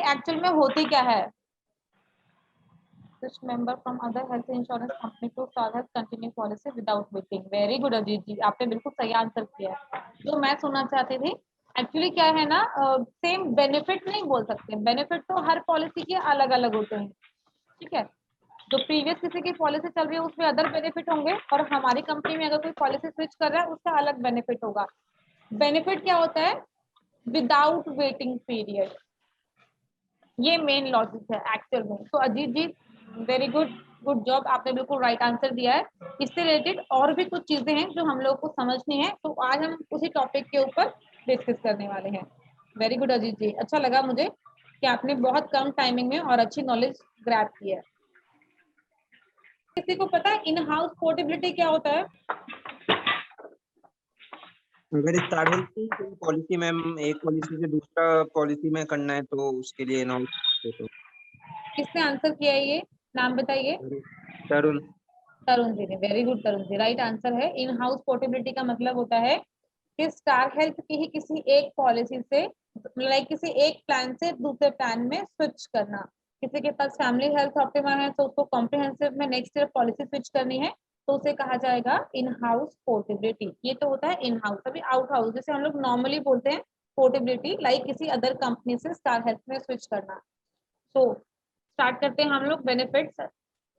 Actual में होती क्या है, switch member from other health insurance company to Star Health continue policy without waiting। Very good Ajit ji, आपने बिल्कुल सही आंसर किया है। जो मैं सुनना चाहती थी, एक्चुअली क्या है ना, सेम बेनिफिट नहीं बोल सकते, बेनिफिट तो हर पॉलिसी के अलग अलग होते हैं, ठीक है। जो प्रीवियस किसी की पॉलिसी चल रही है उसमें अदर बेनिफिट होंगे, और हमारी कंपनी में अगर कोई पॉलिसी स्विच कर रहा है उसका अलग बेनिफिट होगा। बेनिफिट क्या होता है, विदाउट वेटिंग पीरियड, ये मेन लॉजिक है एक्चुअल में। तो अजीत जी वेरी गुड, गुड जॉब, आपने बिल्कुल राइट आंसर दिया है। इससे रिलेटेड और भी कुछ चीजें हैं जो हम लोग को समझनी है, तो आज हम उसी टॉपिक के ऊपर डिस्कस करने वाले हैं। वेरी गुड अजीत जी, अच्छा लगा मुझे कि आपने बहुत कम टाइमिंग में और अच्छी नॉलेज ग्रैब की है। किसी को पता है इन हाउस पोर्टेबिलिटी क्या होता है? अगर स्टार हेल्थ की कोई पॉलिसी मैम एक पॉलिसी से दूसरा पॉलिसी में करना है तो उसके लिए अनाउंस तो किसने आंसर किया है ये, नाम बताइए। तरुण। तरुण जी ने, very good Tarun ji, right answer है। इन हाउस पोर्टेबिलिटी का मतलब होता है कि स्टार हेल्थ की ही किसी एक पॉलिसी से, लाइक किसी एक प्लान से दूसरे प्लान में स्विच करना। किसी के पास फैमिली हेल्थ ऑप्टिमा है तो उसको कॉम्प्रिहेंसिव में नेक्स्ट ईयर पॉलिसी स्विच करनी है, तो उसे कहा जाएगा इन हाउस पोर्टेबिलिटी। ये तो होता है इन हाउस। अभी आउट हाउस जैसे हम लोग नॉर्मली बोलते हैं पोर्टेबिलिटी, लाइक किसी अदर कंपनी से स्टार हेल्थ में स्विच करना। तो स्टार्ट करते हैं हम लोग बेनिफिट्स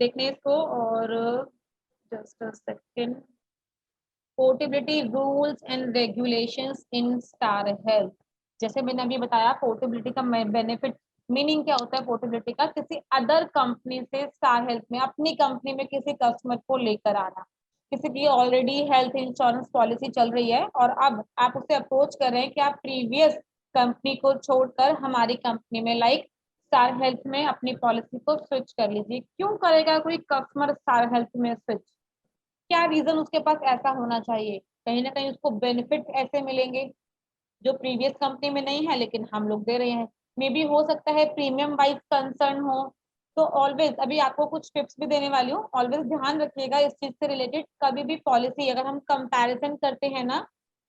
देखने इसको, और just a second. Portability rules and regulations in star health. जैसे मैंने अभी बताया पोर्टेबिलिटी का बेनिफिट, मीनिंग क्या होता है पोर्टेबिलिटी का, किसी अदर कंपनी से स्टार हेल्थ में अपनी कंपनी में किसी कस्टमर को लेकर आना। किसी की ऑलरेडी हेल्थ इंश्योरेंस पॉलिसी चल रही है और अब आप उसे अप्रोच कर रहे हैं कि आप प्रीवियस कंपनी को छोड़कर हमारी कंपनी में, लाइक स्टार हेल्थ में, अपनी पॉलिसी को स्विच कर लीजिए। क्यों करेगा कोई कस्टमर स्टार हेल्थ में स्विच? क्या रीजन उसके पास ऐसा होना चाहिए? कहीं ना कहीं उसको बेनिफिट ऐसे मिलेंगे जो प्रीवियस कंपनी में नहीं है लेकिन हम लोग दे रहे हैं। मे बी हो सकता है प्रीमियम वाइज कंसर्न हो। तो ऑलवेज, अभी आपको कुछ टिप्स भी देने वाली हूँ, ऑलवेज ध्यान रखिएगा इस चीज से रिलेटेड। कभी भी पॉलिसी अगर हम कंपैरिजन करते हैं ना,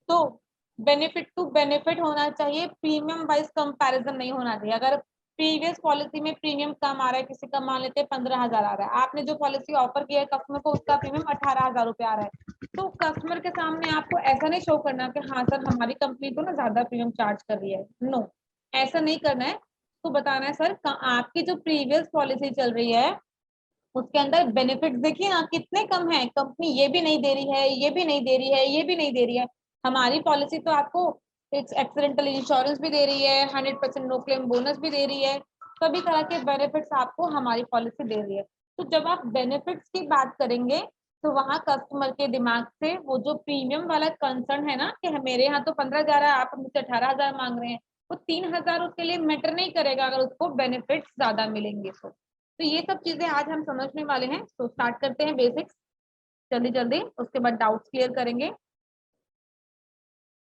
तो बेनिफिट टू बेनिफिट होना चाहिए, प्रीमियम वाइज कंपैरिजन नहीं होना चाहिए। अगर प्रीवियस पॉलिसी में प्रीमियम कम आ रहा है, किसी का मान लेते हैं 15,000 आ रहा है, आपने जो पॉलिसी ऑफर किया है कस्टमर को उसका प्रीमियम 18,000 रुपया आ रहा है, तो कस्टमर के सामने आपको ऐसा नहीं शो करना कि हाँ सर हमारी कंपनी तो ना ज्यादा प्रीमियम चार्ज कर रही है। नो, ऐसा नहीं करना है। तो बताना है सर आपकी जो प्रीवियस पॉलिसी चल रही है उसके अंदर बेनिफिट्स देखिए ना कितने कम है, कंपनी ये भी नहीं दे रही है, ये भी नहीं दे रही है, ये भी नहीं दे रही है। हमारी पॉलिसी तो आपको एक्सीडेंटल इंश्योरेंस भी दे रही है, 100% नो क्लेम बोनस भी दे रही है, सभी तरह के बेनिफिट्स आपको हमारी पॉलिसी दे रही है। तो जब आप बेनिफिट्स की बात करेंगे तो वहां कस्टमर के दिमाग से वो जो प्रीमियम वाला कंसर्न है ना कि मेरे यहाँ तो 15 जा रहा है, आप मुझसे 18,000 मांग रहे हैं, वो 3,000 उसके लिए मैटर नहीं करेगा अगर उसको बेनिफिट्स ज्यादा मिलेंगे। तो ये सब चीजें आज हम समझने वाले हैं। तो स्टार्ट करते हैं बेसिक्स जल्दी जल्दी, उसके बाद डाउट्स क्लियर करेंगे।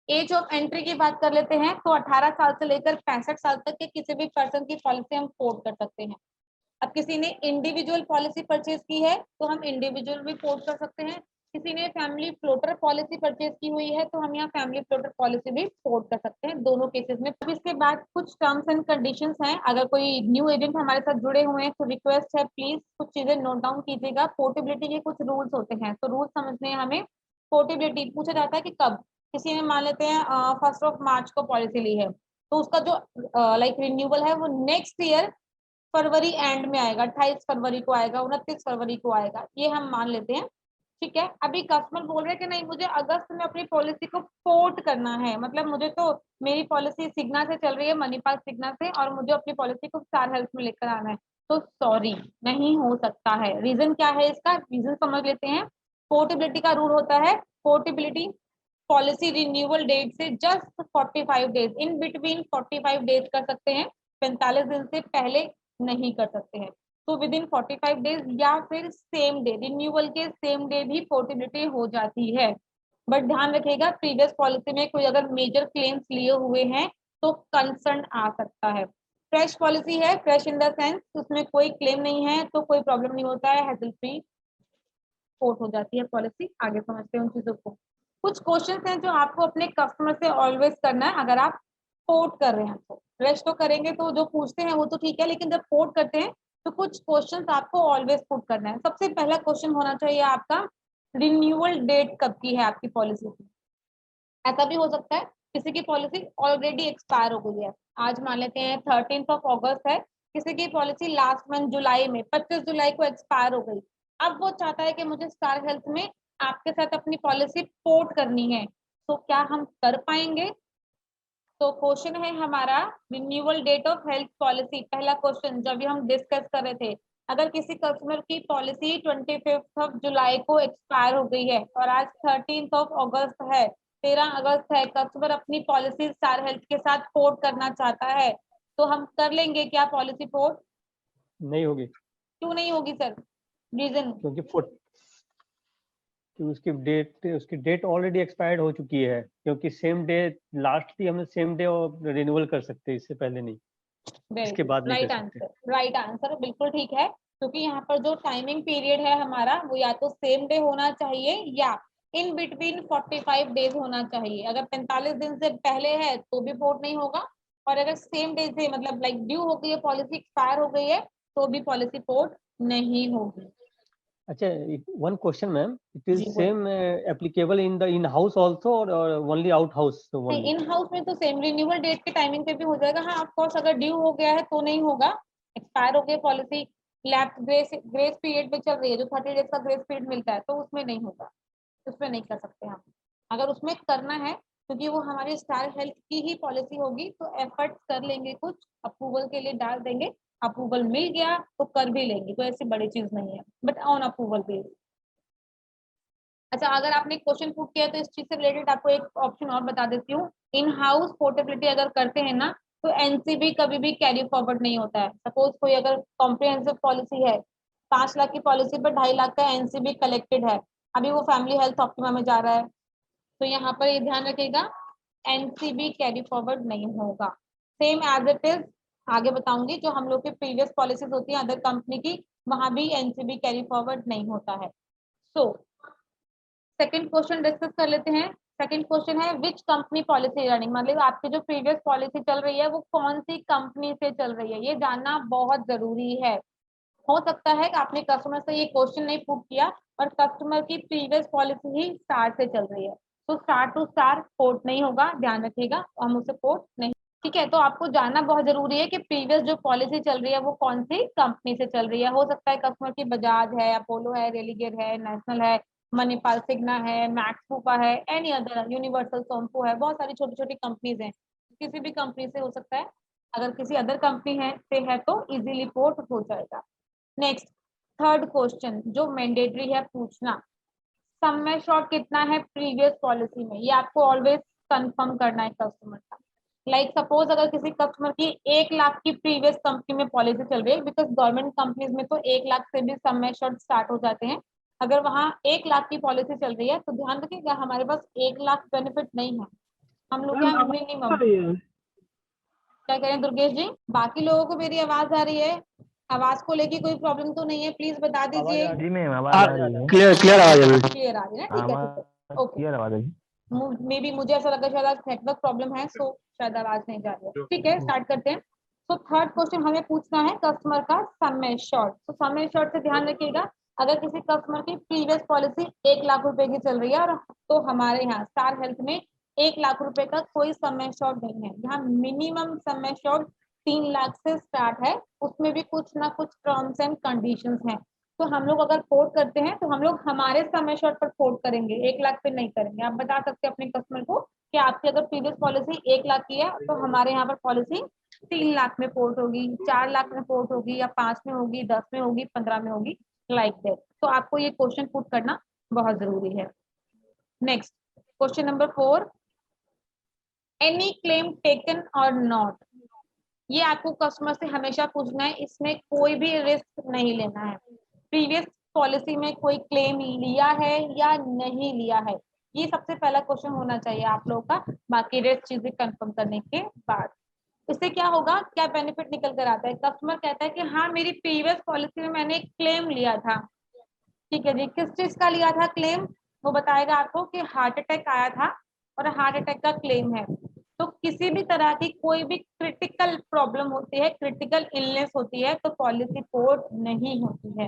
एज ऑफ एंट्री की बात कर लेते हैं, तो 18 साल से लेकर 65 साल तक के किसी भी पर्सन की पॉलिसी हम कोट कर सकते हैं। अब किसी ने इंडिविजुअल पॉलिसी परचेज की है तो हम इंडिविजुअल भी कोट कर सकते हैं, किसी ने फैमिली फ्लोटर पॉलिसी परचेज की हुई है तो हम यहाँ फैमिली फ्लोटर पॉलिसी भी कोट कर सकते हैं, दोनों केसेस में। अब इसके बाद कुछ टर्म्स एंड कंडीशंस हैं, अगर कोई न्यू एजेंट हमारे साथ जुड़े हुए हैं तो रिक्वेस्ट है प्लीज कुछ चीजें नोट डाउन कीजिएगा। पोर्टेबिलिटी के कुछ रूल्स होते हैं, तो रूल्स समझने हैं हमें। पोर्टेबिलिटी पूछा जाता है कि कब, किसी ने मान लेते हैं 1 मार्च को पॉलिसी ली है, तो उसका जो लाइक रिन्यूअल है वो नेक्स्ट ईयर फरवरी एंड में आएगा, 28 फरवरी को आएगा, 29 फरवरी को आएगा, ये हम मान लेते हैं, ठीक है। अभी कस्टमर बोल रहे हैं कि नहीं मुझे अगस्त में अपनी पॉलिसी को पोर्ट करना है, मतलब मुझे तो मेरी पॉलिसी सिग्ना से चल रही है, मणिपाल सिग्ना से, और मुझे अपनी पॉलिसी को स्टार हेल्थ में लेकर आना है, तो सॉरी नहीं हो सकता है। रीजन क्या है इसका, रीजन समझ लेते हैं। पोर्टेबिलिटी का रूल होता है, पोर्टेबिलिटी पॉलिसी रिन्यूअल डेट से just 45 days, in between 45 days कर सकते हैं, 45 दिन से पहले नहीं कर सकते हैं। तो विद इन 45 डेज या फिर सेम डे, रिन्यूअल के सेम डे भी पोर्टेबिलिटी हो जाती है। बट ध्यान रखिएगा प्रीवियस पॉलिसी में कोई अगर मेजर क्लेम्स लिए हुए हैं तो कंसर्न आ सकता है। फ्रेश पॉलिसी है, फ्रेश इन द सेंस उसमें कोई क्लेम नहीं है तो कोई प्रॉब्लम नहीं होता है, हैसल फ्री कोट हो जाती है पॉलिसी। आगे समझते हैं उन चीजों को। कुछ क्वेश्चन हैं जो आपको अपने कस्टमर से ऑलवेज करना है अगर आप कोट कर रहे हैं तो रेस्ट तो करेंगे, तो जो पूछते हैं वो तो ठीक है, लेकिन जब कोट करते हैं तो कुछ क्वेश्चंस आपको ऑलवेज पुट करना है। सबसे पहला क्वेश्चन होना चाहिए आपका, रिन्यूअल डेट कब की है आपकी पॉलिसी की। ऐसा भी हो सकता है किसी की पॉलिसी ऑलरेडी एक्सपायर हो गई है, आज मान लेते हैं 13 अगस्त है, किसी की पॉलिसी लास्ट मंथ जुलाई में 25 जुलाई को एक्सपायर हो गई। अब वो चाहता है कि मुझे स्टार हेल्थ में आपके साथ अपनी पॉलिसी पोर्ट करनी है, तो क्या हम कर पाएंगे? तो क्वेश्चन है हमारा renewal date of health policy. पहला क्वेश्चन जब भी हम डिस्कस कर रहे थे, अगर किसी कस्टमर की पॉलिसी 25 जुलाई को एक्सपायर हो गई है और आज 13 अगस्त है, 13 अगस्त है, कस्टमर अपनी पॉलिसी स्टार हेल्थ के साथ पोर्ट करना चाहता है, तो हम कर लेंगे क्या पॉलिसी पोर्ट? नहीं होगी। क्यों नहीं होगी सर? रीजन? कि उसकी डेट ऑलरेडी एक्सपायर्ड हो चुकी है, क्योंकि सेम डे लास्ट थी, हमने सेम डे रिन्यूअल कर सकते हैं, इससे पहले नहीं, इसके बाद नहीं राइट कर सकते। आंसर, राइट आंसर, बिल्कुल ठीक है। क्योंकि यहाँ पर जो टाइमिंग पीरियड है हमारा वो या तो सेम डे होना चाहिए या इन बिटवीन 45 डेज होना चाहिए। अगर 45 दिन से पहले है तो भी पोर्ट नहीं होगा, और अगर सेम डे से मतलब लाइक ड्यू हो गई है, पॉलिसी एक्सपायर हो गई है, तो भी पॉलिसी पोर्ट नहीं होगी। अच्छा, one question ma'am, it is जी बोलिए। same applicable in the in house also or only out house only? In house में तो सेम रिन्यूअल डेट के टाइमिंग पे भी हो जाएगा। हाँ, ऑफ कोर्स अगर ड्यू हो गया है तो नहीं होगा, एक्सपायर हो गई पॉलिसी, लैप्स ग्रेस पीरियड पे चल रही है, जो 30 डेज का ग्रेस पीरियड मिलता है, तो उसमें नहीं होगा, उसमें नहीं कर सकते हम। अगर उसमें करना है, क्योंकि वो हमारी स्टार हेल्थ की ही पॉलिसी होगी, तो एफर्ट्स कर लेंगे, कुछ अप्रूवल के लिए डाल देंगे, अप्रूवल मिल गया तो कर भी लेंगे, कोई ऐसी बड़ी चीज नहीं है, बट ऑन अप्रूवल बेस। अच्छा, अगर आपने क्वेश्चन पुट किया तो इस चीज से रिलेटेड आपको एक ऑप्शन और बता देती हूँ। इन हाउस पोर्टेबिलिटी अगर करते हैं ना, तो एनसीबी कभी भी कैरी फॉरवर्ड नहीं होता है। सपोज कोई अगर कॉम्प्रिहेंसिव पॉलिसी है, 5 लाख की पॉलिसी पर 2.5 लाख का एनसीबी कलेक्टेड है, अभी वो फैमिली हेल्थ ऑप्टिमा में जा रहा है, तो यहाँ पर ये ध्यान रखिएगा, एनसीबी कैरी फॉरवर्ड नहीं होगा। सेम एज इट इज आगे बताऊंगी, जो हम लोग की प्रीवियस पॉलिसीज होती है अदर कंपनी की, वहां भी एनसीबी कैरी फॉरवर्ड नहीं होता है। सो सेकंड क्वेश्चन डिस्कस कर लेते हैं। सेकंड क्वेश्चन है विच कंपनी पॉलिसी रनिंग, मतलब आपकी जो प्रीवियस पॉलिसी चल रही है वो कौन सी कंपनी से चल रही है, ये जानना बहुत जरूरी है। हो सकता है कि आपने कस्टमर से ये क्वेश्चन नहीं पुट किया और कस्टमर की प्रीवियस पॉलिसी ही स्टार से चल रही है, तो स्टार टू स्टार पोर्ट नहीं होगा, ध्यान रखिएगा, हम उसे पोर्ट नहीं। ठीक है, तो आपको जानना बहुत जरूरी है कि प्रीवियस जो पॉलिसी चल रही है वो कौन सी कंपनी से चल रही है। हो सकता है कस्टमर की बजाज है, अपोलो है, रेलिगेयर है, नेशनल है, मणिपाल सिग्ना है, मैक्स कूपा है, एनी अदर, यूनिवर्सल सोमपो है, बहुत सारी छोटी छोटी कंपनीज हैं, किसी भी कंपनी से हो सकता है। अगर किसी अदर कंपनी है से है तो इजीली पोर्ट हो जाएगा। नेक्स्ट थर्ड क्वेश्चन जो मैंडेटरी है पूछना, सम एश्योर्ड कितना है प्रीवियस पॉलिसी में, ये आपको ऑलवेज कंफर्म करना है कस्टमर का। लाइक सपोज अगर किसी कस्टमर की 1 लाख की प्रीवियस कंपनी में पॉलिसी चल रही है, बिकॉज गवर्नमेंट कंपनीज में तो 1 लाख से भी सम एश्योर्ड स्टार्ट हो जाते हैं, अगर वहाँ 1 लाख की पॉलिसी चल रही है तो ध्यान रखिएगा हमारे पास 1 लाख बेनिफिट नहीं है, हम लोग यहाँ मिनिमम। क्या कह रहे हैं दुर्गेश जी? बाकी लोगों को मेरी आवाज आ रही है, आवाज को लेके कोई प्रॉब्लम तो नहीं है? प्लीज बता दीजिए। जी मैम, आवाज आ रही है। क्लियर आवाज है। क्लियर आ रही है ना? ठीक है, ठीक है, ओके। क्लियर आवाज है। मे बी मुझे ऐसा लगा शायद आज नेटवर्क प्रॉब्लम है, सो शायद आवाज नहीं जा रही है। ठीक है, स्टार्ट करते हैं। तो थर्ड क्वेश्चन हमें पूछना है कस्टमर का सम एश्योर्ड। तो सम एश्योर्ड से ध्यान रखिएगा, अगर किसी कस्टमर की प्रीवियस पॉलिसी 1 लाख रुपए की चल रही है और तो हमारे यहाँ स्टार हेल्थ में 1 लाख रुपए का कोई सम एश्योर्ड नहीं है, यहाँ मिनिमम सम एश्योर्ड 3 लाख से स्टार्ट है, उसमें भी कुछ ना कुछ टर्म्स एंड कंडीशंस हैं। तो हम लोग अगर पोर्ट करते हैं तो हम लोग हमारे सम एश्योर्ड पर पोर्ट करेंगे, 1 लाख पे नहीं करेंगे। आप बता सकते हैं अपने कस्टमर को कि आपकी अगर प्रीवियस पॉलिसी 1 लाख की है तो हमारे यहाँ पर पॉलिसी 3 लाख में पोर्ट होगी, 4 लाख में पोर्ट होगी, या 5 में होगी, 10 में होगी, 15 में होगी, लाइक दैट। तो आपको ये क्वेश्चन पुट करना बहुत जरूरी है। Next question number 4, any claim taken और नॉट, ये आपको कस्टमर से हमेशा पूछना है, इसमें कोई भी रिस्क नहीं लेना है। प्रीवियस पॉलिसी में कोई क्लेम लिया है या नहीं लिया है, ये सबसे पहला क्वेश्चन होना चाहिए आप लोगों का, बाकी रेस्ट चीजें कंफर्म करने के बाद। इससे क्या होगा, क्या बेनिफिट निकल कर आता है, कस्टमर कहता है कि हाँ मेरी प्रीवियस पॉलिसी में मैंने एक क्लेम लिया था, ठीक है जी, किस चीज का लिया था क्लेम, वो बताएगा आपको कि हार्ट अटैक आया था और हार्ट अटैक का क्लेम है। तो किसी भी तरह की कोई भी क्रिटिकल प्रॉब्लम होती है, क्रिटिकल इलनेस होती है, तो पॉलिसी पोर्ट नहीं होती है।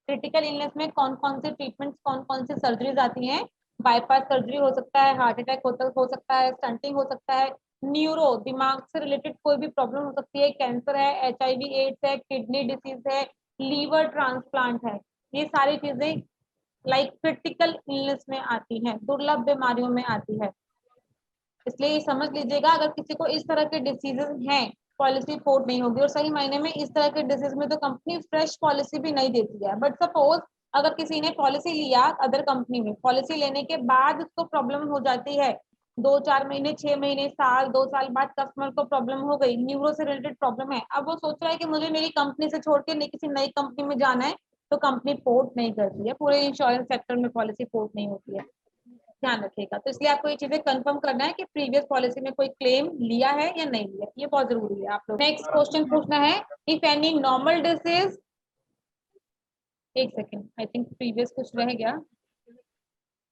क्रिटिकल इलनेस में कौन कौन से ट्रीटमेंट्स, कौन कौन से सर्जरीज आती हैं? बाईपास सर्जरी हो सकता है, हार्ट अटैक हो सकता है, स्टंटिंग हो सकता है, न्यूरो दिमाग से रिलेटेड कोई भी प्रॉब्लम हो सकती है, कैंसर है, HIV एड्स है, किडनी डिसीज है, लीवर ट्रांसप्लांट है, ये सारी चीजें लाइक क्रिटिकल इलनेस में आती हैं, दुर्लभ बीमारियों में आती है। इसलिए ये समझ लीजिएगा, अगर किसी को इस तरह के डिसीजेस हैं, पॉलिसी पोर्ट नहीं होगी। और सही मायने में इस तरह के डिसीज में तो कंपनी फ्रेश पॉलिसी भी नहीं देती है। बट सपोज अगर किसी ने पॉलिसी लिया अदर कंपनी में, पॉलिसी लेने के बाद उसको प्रॉब्लम हो जाती है, 2-4 महीने, 6 महीने, साल, 2 साल बाद कस्टमर को प्रॉब्लम हो गई, न्यूरो से रिलेटेड प्रॉब्लम है, अब वो सोच रहा है कि मुझे मेरी कंपनी से छोड़ के किसी नई कंपनी में जाना है, तो कंपनी पोर्ट नहीं करती है। पूरे इंश्योरेंस सेक्टर में पॉलिसी पोर्ट नहीं होती है, ध्यान रखिएगा। तो इसलिए आपको ये चीजें कंफर्म करना है कि प्रीवियस पॉलिसी में कोई क्लेम लिया है या नहीं लिया, ये बहुत जरूरी है। आप लोग नेक्स्ट क्वेश्चन पूछना है, इफ एनी नॉर्मल डिसीज, एक सेकेंड, आई थिंक प्रीवियस कुछ रह गया।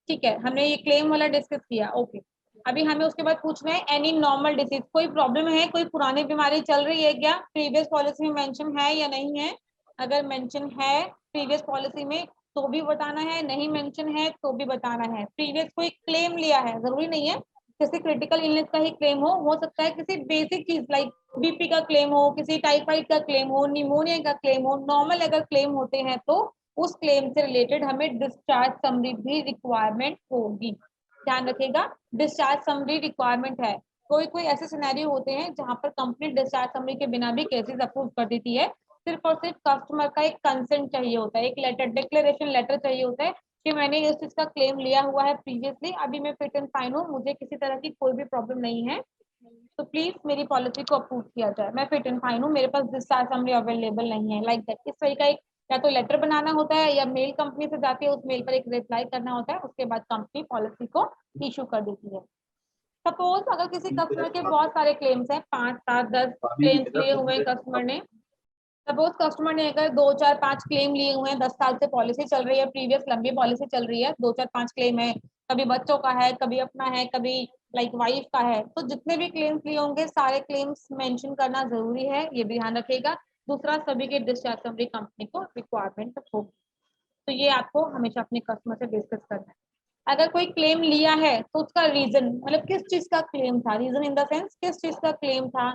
ठीक है, हमने ये क्लेम वाला डिस्कस किया, ओके। अभी हमें उसके बाद पूछना है एनी नॉर्मल डिसीज, कोई प्रॉब्लम है, कोई पुरानी बीमारी चल रही है क्या, प्रीवियस पॉलिसी में मेंशन है या नहीं है? अगर मेंशन है प्रीवियस पॉलिसी में तो भी बताना है, नहीं मेंशन है तो भी बताना है। प्रीवियस कोई क्लेम लिया है, जरूरी नहीं है किसी क्रिटिकल इलनेस का ही क्लेम हो सकता है किसी बेसिक चीज लाइक BP का क्लेम हो, किसी टाइफाइड का क्लेम हो, निमोनिया का क्लेम हो। नॉर्मल अगर क्लेम होते हैं तो उस क्लेम से रिलेटेड हमें डिस्चार्ज समरी भी रिक्वायरमेंट होगी, ध्यान रखिएगा। डिस्चार्ज समरी रिक्वायरमेंट है। कोई कोई ऐसे सिनेरियो होते हैं जहां पर कंपनी डिस्चार्ज समरी के बिना भी केसेस अप्रूव कर देती है, सिर्फ और सिर्फ कस्टमर का एक कंसेंट चाहिए होता है, एक लेटर, डिक्लेरेशन लेटर चाहिए होता है कि मैंने इस चीज का क्लेम लिया हुआ है प्रीवियसली, अभी मैं फिट एंड फाइन हूँ, मुझे किसी तरह की कोई भी प्रॉब्लम नहीं है, तो प्लीज मेरी पॉलिसी को अप्रूव किया जाए, मैं फिट एंड फाइन हूँ, मेरे पास डिस्चार्ज समरी अवेलेबल नहीं है, लाइक दैट। इस तरह का एक या तो लेटर बनाना होता है या मेल कंपनी से जाती है, उस मेल पर एक रिप्लाई करना होता है, उसके बाद कंपनी पॉलिसी को इशू कर देती है। सपोज अगर किसी कस्टमर के बहुत सारे क्लेम्स हैं, 5, 7, 10 क्लेम्स लिए हुए हैं कस्टमर ने, सपोज कस्टमर ने अगर 2, 4, 5 क्लेम लिए हुए हैं, 10 साल से पॉलिसी चल रही है, प्रीवियस लंबी पॉलिसी चल रही है, 2, 4, 5 क्लेम है, कभी बच्चों का है, कभी अपना है, कभी लाइक वाइफ का है, तो जितने भी क्लेम्स लिए होंगे सारे क्लेम्स मेंशन करना जरूरी है, ये भी ध्यान रखिएगा। दूसरा, सभी के डिस्चार्ज समरी कंपनी को रिक्वायरमेंट होगी, तो ये आपको हमेशा अपने कस्टमर से डिस्कस करना है। अगर कोई क्लेम लिया है तो उसका रीजन, मतलब किस चीज का क्लेम था, रीजन इन द सेंस किस चीज का क्लेम था,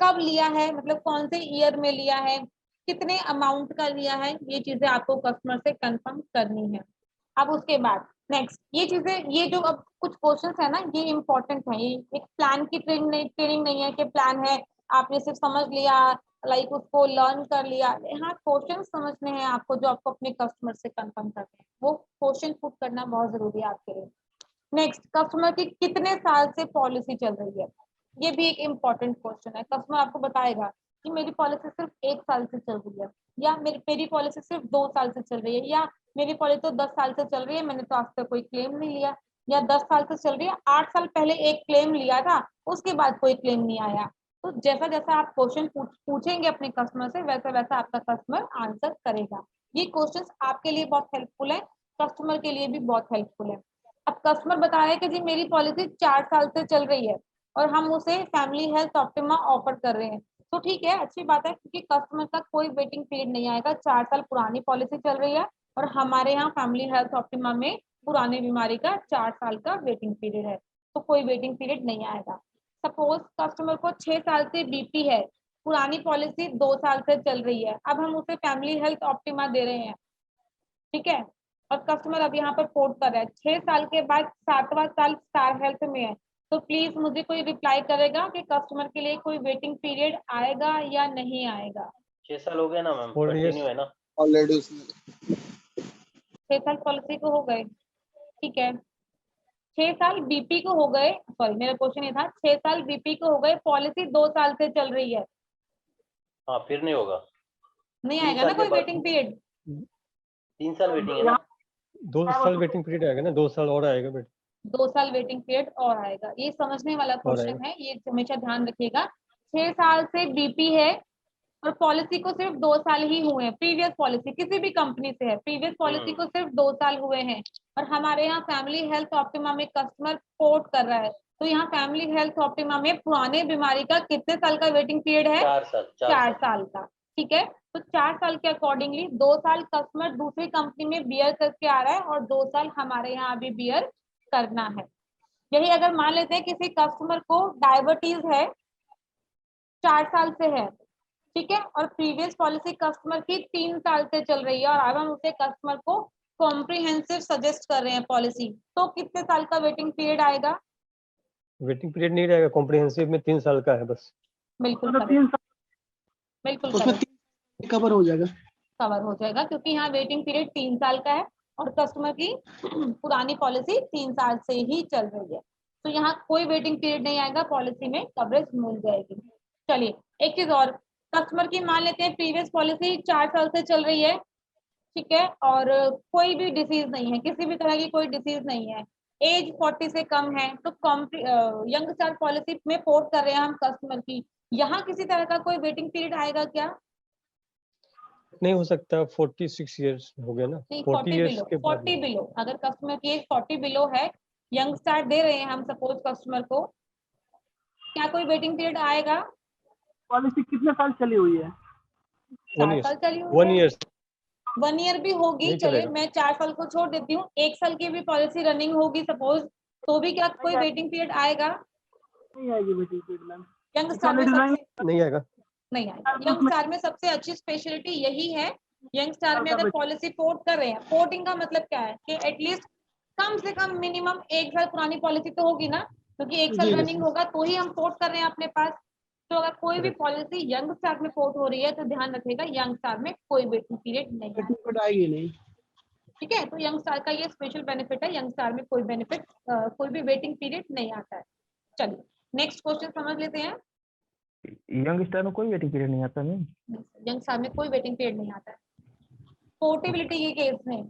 कब लिया है, मतलब कौन से ईयर में लिया है, कितने अमाउंट का लिया है, ये चीजें आपको कस्टमर से कंफर्म करनी है। अब उसके बाद नेक्स्ट ये चीजें, ये जो अब कुछ क्वेश्चंस है ना, ये इंपॉर्टेंट है, ये एक प्लान की ट्रेनिंग नहीं है कि प्लान है आपने सिर्फ समझ लिया, लाइक उसको लर्न कर लिया। हाँ, क्वेश्चन समझने हैं आपको जो आपको अपने कस्टमर से कंफर्म करने हैं, वो क्वेश्चन पुट करना बहुत जरूरी है आपके लिए। नेक्स्ट, कस्टमर की कितने साल से पॉलिसी चल रही है, ये भी एक इम्पॉर्टेंट क्वेश्चन है। कस्टमर आपको बताएगा कि मेरी पॉलिसी सिर्फ 1 साल से चल रही है, या मेरी पॉलिसी सिर्फ 2 साल से चल रही है, या मेरी पॉलिसी तो 10 साल से चल रही है, मैंने तो आज तक कोई क्लेम नहीं लिया, या 10 साल से चल रही है, 8 साल पहले एक क्लेम लिया था, उसके बाद कोई क्लेम नहीं आया। तो जैसा जैसा आप क्वेश्चन पूछेंगे अपने कस्टमर से, वैसा वैसा आपका कस्टमर आंसर करेगा। ये क्वेश्चंस आपके लिए बहुत हेल्पफुल है, कस्टमर के लिए भी बहुत हेल्पफुल है। अब कस्टमर बता रहे हैं कि जी मेरी पॉलिसी 4 साल से चल रही है और हम उसे फैमिली हेल्थ ऑप्टिमा ऑफर कर रहे हैं, तो ठीक है, अच्छी बात है, क्योंकि कस्टमर का कोई वेटिंग पीरियड नहीं आएगा। 4 साल पुरानी पॉलिसी चल रही है और हमारे यहाँ फैमिली हेल्थ ऑप्टिमा में पुरानी बीमारी का 4 साल का वेटिंग पीरियड है, तो कोई वेटिंग पीरियड नहीं आएगा। सपोज कस्टमर को 6 साल से BP है, पुरानी पॉलिसी 2 साल से चल रही है, अब हम उसे फैमिली हेल्थ ऑप्टिमा दे रहे हैं, ठीक है, और कस्टमर अब यहाँ पर पोर्ट कर रहा है, 6 साल के बाद 7वां साल स्टार हेल्थ में है, तो प्लीज मुझे कोई रिप्लाई करेगा कि कस्टमर के लिए कोई वेटिंग पीरियड आएगा या नहीं आएगा। 6 साल हो गए ना मैम, और ये कंटिन्यू है ना ऑलरेडी उसने 6 साल पॉलिसी को हो गए, ठीक है, 6 साल BP को हो गए, सॉरी मेरा क्वेश्चन ये था, 6 साल BP को हो गए, पॉलिसी 2 साल से चल रही है, हाँ फिर नहीं होगा, नहीं 3 आएगा ना साल के कोई बाद वेटिंग पीरियड। 3 साल वेटिंग है ना। 2 साल वेटिंग पीरियड आएगा ना, 2 साल और आएगा बेटा। 2 साल वेटिंग पीरियड और आएगा, ये समझने वाला और क्वेश्चन आएगा। है, ये हमेशा ध्यान रखिएगा। 6 साल से BP है और पॉलिसी को सिर्फ 2 साल ही हुए हैं, प्रीवियस पॉलिसी किसी भी कंपनी से है, प्रीवियस पॉलिसी को सिर्फ 2 साल हुए हैं, और हमारे यहाँ फैमिली हेल्थ ऑप्टिमा में कस्टमर पोर्ट कर रहा है, तो यहाँ फैमिली हेल्थ ऑप्टिमा में पुराने बीमारी का कितने साल का वेटिंग पीरियड है? 4 साल 4 साल का। ठीक है, तो 4 साल के अकॉर्डिंगली 2 साल कस्टमर दूसरी कंपनी में बियर करके आ रहा है और 2 साल हमारे यहाँ अभी बियर करना है। यही अगर मान लेते हैं किसी कस्टमर को डायबिटीज है, 4 साल से है, ठीक है, और प्रीवियस पॉलिसी कस्टमर की 3 साल से चल रही है और अब हम उसे कस्टमर को कॉम्प्रिहेंसिव सजेस्ट कर रहे हैं पॉलिसी, तो कितने साल का वेटिंग पीरियड आएगा? वेटिंग पीरियड नहीं रहेगा, कॉम्प्रिहेंसिव में 3 साल का है बस। बिल्कुल मतलब correct, 3 साल बिल्कुल उसमें correct, 3 कवर हो जाएगा। कवर हो जाएगा क्योंकि यहाँ वेटिंग पीरियड 3 साल का है और कस्टमर की पुरानी पॉलिसी 3 साल से ही चल रही है, तो यहाँ कोई वेटिंग पीरियड नहीं आएगा, पॉलिसी में कवरेज मिल जाएगी। चलिए एक चीज और, कस्टमर की मान लेते हैं प्रीवियस पॉलिसी 4 साल से चल रही है, ठीक है, और कोई भी डिसीज नहीं है, किसी भी तरह की कोई डिसीज नहीं है, एज 40 से कम है, तो यंग स्टार पॉलिसी में पोर्ट कर रहे हैं हम कस्टमर की, यहाँ किसी तरह का कोई वेटिंग पीरियड आएगा क्या? नहीं हो सकता, 46 इयर्स हो गया ना, नहीं, 40 इयर्स बिलो, के बाद 40 बिलो, अगर कस्टमर की एज 40 बिलो है, यंग स्टार दे रहे हैं हम सपोज कस्टमर को, क्या कोई वेटिंग पीरियड आएगा? पॉलिसी कितने साल चली हुई है? 1 4 साल चली हुई 1 है, ईयर 1 ईयर भी होगी, नहीं चले चलेगा। मैं 4 साल को छोड़ देती हूँ, 1 साल की भी पॉलिसी रनिंग होगी सपोज, तो भी क्या कोई वेटिंग पीरियड आएगा? नहीं आएगी waiting period ma'am. Young star में डिजाइन सबसे नहीं आएगा। नहीं आएगा, यंग स्टार में सबसे अच्छी स्पेशलिटी यही है, यंग स्टार में अगर पॉलिसी पोर्ट कर रहे हैं, पोर्टिंग का मतलब क्या है कि एटलीस्ट कम से कम मिनिमम 1 साल पुरानी पॉलिसी तो होगी ना, क्योंकि 1 साल जी, रनिंग होगा तो ही हम पोर्ट कर रहे हैं अपने पास, तो अगर कोई भी Correct. पॉलिसी यंग स्टार में पोर्ट हो रही है तो ध्यान रखिएगा यंग स्टार में कोई वेटिंग पीरियड नहीं है, वेटिंग पीरियड आएगी नहीं। ठीक है, तो यंग स्टार का ये स्पेशल बेनिफिट है, यंग स्टार में कोई बेनिफिट कोई भी वेटिंग पीरियड नहीं आता है। चलिए नेक्स्ट क्वेश्चन समझ लेते हैं। यंग स्टार में कोई वेटिंग पीरियड नहीं आता मैम। यंग स्टार में कोई वेटिंग पीरियड नहीं आता है, पोर्टेबिलिटी के केस में,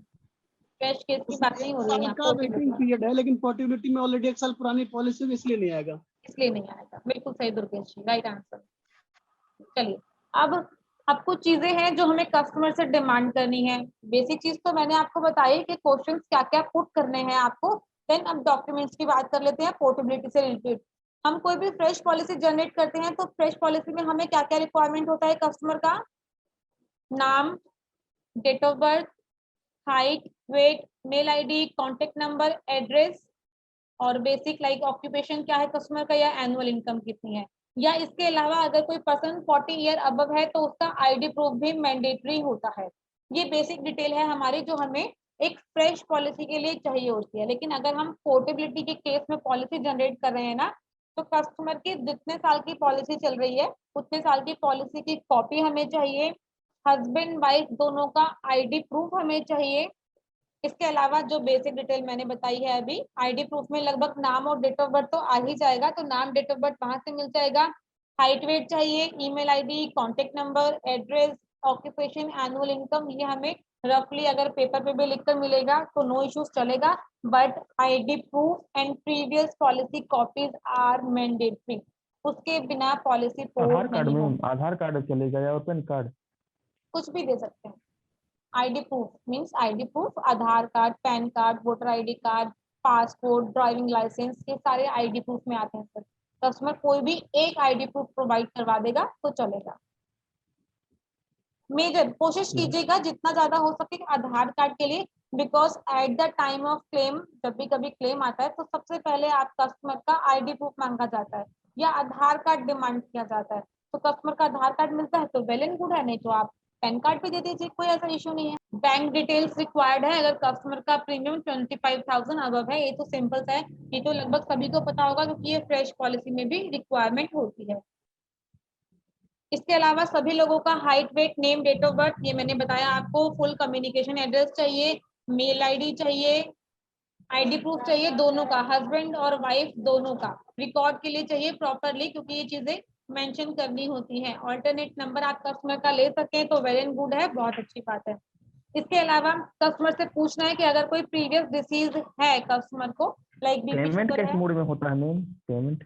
कैश केस की बात नहीं हो रही है यहाँ, का वेटिंग पोर्टेबिलिटी पीरियड है, लेकिन पोर्टेबिलिटी में ऑलरेडी 1 साल पुरानी पॉलिसी है, इसलिए नहीं आएगा। इसलिए नहीं आएगा, बिल्कुल सही दुर्गेश जी, राइट आंसर। चलिए अब कुछ चीजें हैं जो हमें कस्टमर से डिमांड करनी है, बेसिक चीज तो मैंने आपको बताई कि क्वेश्चंस क्या क्या पुट करने हैं आपको, देन अब डॉक्यूमेंट्स की बात कर लेते हैं पोर्टेबिलिटी से रिलेटेड। हम कोई भी फ्रेश पॉलिसी जनरेट करते हैं तो फ्रेश पॉलिसी में हमें क्या क्या रिक्वायरमेंट होता है कस्टमर का? नाम, date of birth, height, weight, mail ID, contact number, address, और बेसिक लाइक ऑक्यूपेशन क्या है कस्टमर का या एनुअल इनकम कितनी है, या इसके अलावा अगर कोई पर्सन 40 ईयर अबव है तो उसका आईडी प्रूफ भी मैंडेटरी होता है। ये बेसिक डिटेल है हमारी जो हमें एक फ्रेश पॉलिसी के लिए चाहिए होती है, लेकिन अगर हम पोर्टेबिलिटी के केस में पॉलिसी जनरेट कर रहे हैं ना, तो कस्टमर की जितने साल की पॉलिसी चल रही है उतने साल की पॉलिसी की कॉपी हमें चाहिए, हस्बैंड वाइफ दोनों का आईडी प्रूफ हमें चाहिए, इसके अलावा जो बेसिक डिटेल मैंने बताई है अभी, आईडी प्रूफ में लगभग नाम और डेट ऑफ बर्थ तो आ ही जाएगा, तो नाम डेट ऑफ बर्थ वहां से मिल जाएगा, हाइट वेट चाहिए, email ID, contact number, address, occupation, annual income, ये हमें रफली अगर पेपर पे भी लिखकर मिलेगा तो नो इश्यूज चलेगा, but ID proof and previous policy copies are mandatory, उसके बिना पॉलिसी आधार पोर्ट कार्ड नहीं में होगी। आधार कार्ड चलेगा या पैन कार्ड? कुछ भी दे सकते हैं, ID proof means ID proof, Aadhaar card, PAN card, voter ID card, passport, driving licence, ये सारे आईडी प्रूफ में आते हैं सर, कस्टमर कोई भी एक आईडी प्रूफ प्रोवाइड करवा देगा तो चलेगा। मेजर कोशिश कीजिएगा जितना ज्यादा हो सके आधार कार्ड के लिए, because at the time of claim जब भी कभी क्लेम आता है तो सबसे पहले आप कस्टमर का आईडी प्रूफ मांगा जाता है या आधार कार्ड डिमांड किया जाता है, तो कस्टमर का आधार कार्ड मिलता है तो वेल एंड गुड है, नहीं तो आप पैन कार्ड भी दे दीजिए, कोई ऐसा इशू नहीं है। बैंक डिटेल्स रिक्वायर्ड है अगर कस्टमर का प्रीमियम 25,000 अबव है, ये तो सिंपल है, ये तो लगभग सभी को पता होगा क्योंकि ये फ्रेश पॉलिसी में भी रिक्वायरमेंट होती है। इसके अलावा सभी लोगों का height, weight, name, date of birth, ये मैंने बताया आपको, फुल कम्युनिकेशन एड्रेस चाहिए, मेल आईडी चाहिए, आईडी प्रूफ चाहिए दोनों का, हस्बैंड और वाइफ दोनों का, रिकॉर्ड के लिए चाहिए प्रॉपरली क्योंकि ये चीजें मेंशन करनी होती हैं, ऑल्टरनेट नंबर आप कस्टमर का ले सकें तो वेल एंड गुड है, बहुत अच्छी बात है। इसके अलावा कस्टमर से पूछना है कि अगर कोई प्रीवियस डिसीज है कस्टमर को, लाइक बीपी पेमेंट शुगर किस है, मोड में होता है मैम?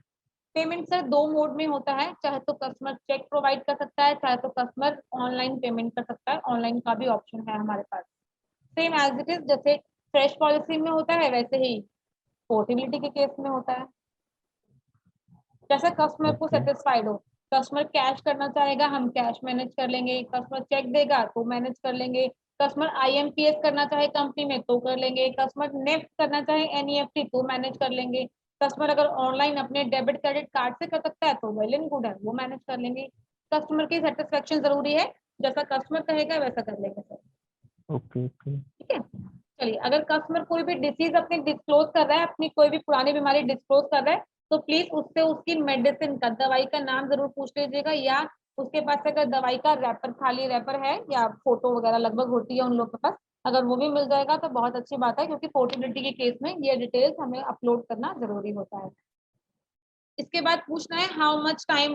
पेमेंट सर 2 मोड में होता है, चाहे तो कस्टमर चेक प्रोवाइड कर सकता है, चाहे तो कस्टमर ऑनलाइन पेमेंट कर सकता है, ऑनलाइन का भी ऑप्शन है हमारे पास, सेम एज इट इज जैसे फ्रेश पॉलिसी में होता है वैसे ही पोर्टेबिलिटी के केस में होता है। जैसे कस्टमर को Okay. सेटिस्फाइड हो। कस्टमर कैश करना चाहेगा, हम कैश मैनेज कर लेंगे। कस्टमर चेक देगा तो मैनेज कर लेंगे। कस्टमर IMPS करना चाहे कंपनी में तो कर लेंगे। कस्टमर नेफ्ट करना चाहे NEFT तो मैनेज कर लेंगे। कस्टमर अगर ऑनलाइन अपने डेबिट क्रेडिट कार्ड से कर सकता है तो वेल एंड गुड है, वो मैनेज कर लेंगे। कस्टमर की सेटिस्फेक्शन जरूरी है, जैसा कस्टमर कहेगा वैसा कर लेंगे सर। ओके ओके ठीक है, चलिए अगर कस्टमर कोई भी डिसीज अपनी डिस्क्लोज कर रहा है, अपनी कोई भी पुरानी बीमारी डिस्क्लोज कर रहा है, तो प्लीज उससे उसकी मेडिसिन का, दवाई का नाम जरूर पूछ लीजिएगा, या उसके पास अगर दवाई का रैपर, खाली रैपर है या फोटो वगैरह लगभग होती है उन लोगों के पास, अगर वो भी मिल जाएगा तो बहुत अच्छी बात है, क्योंकि पोर्टेबिलिटी के केस में ये डिटेल्स हमें अपलोड करना जरूरी होता है। इसके बाद पूछना है हाउ मच टाइम,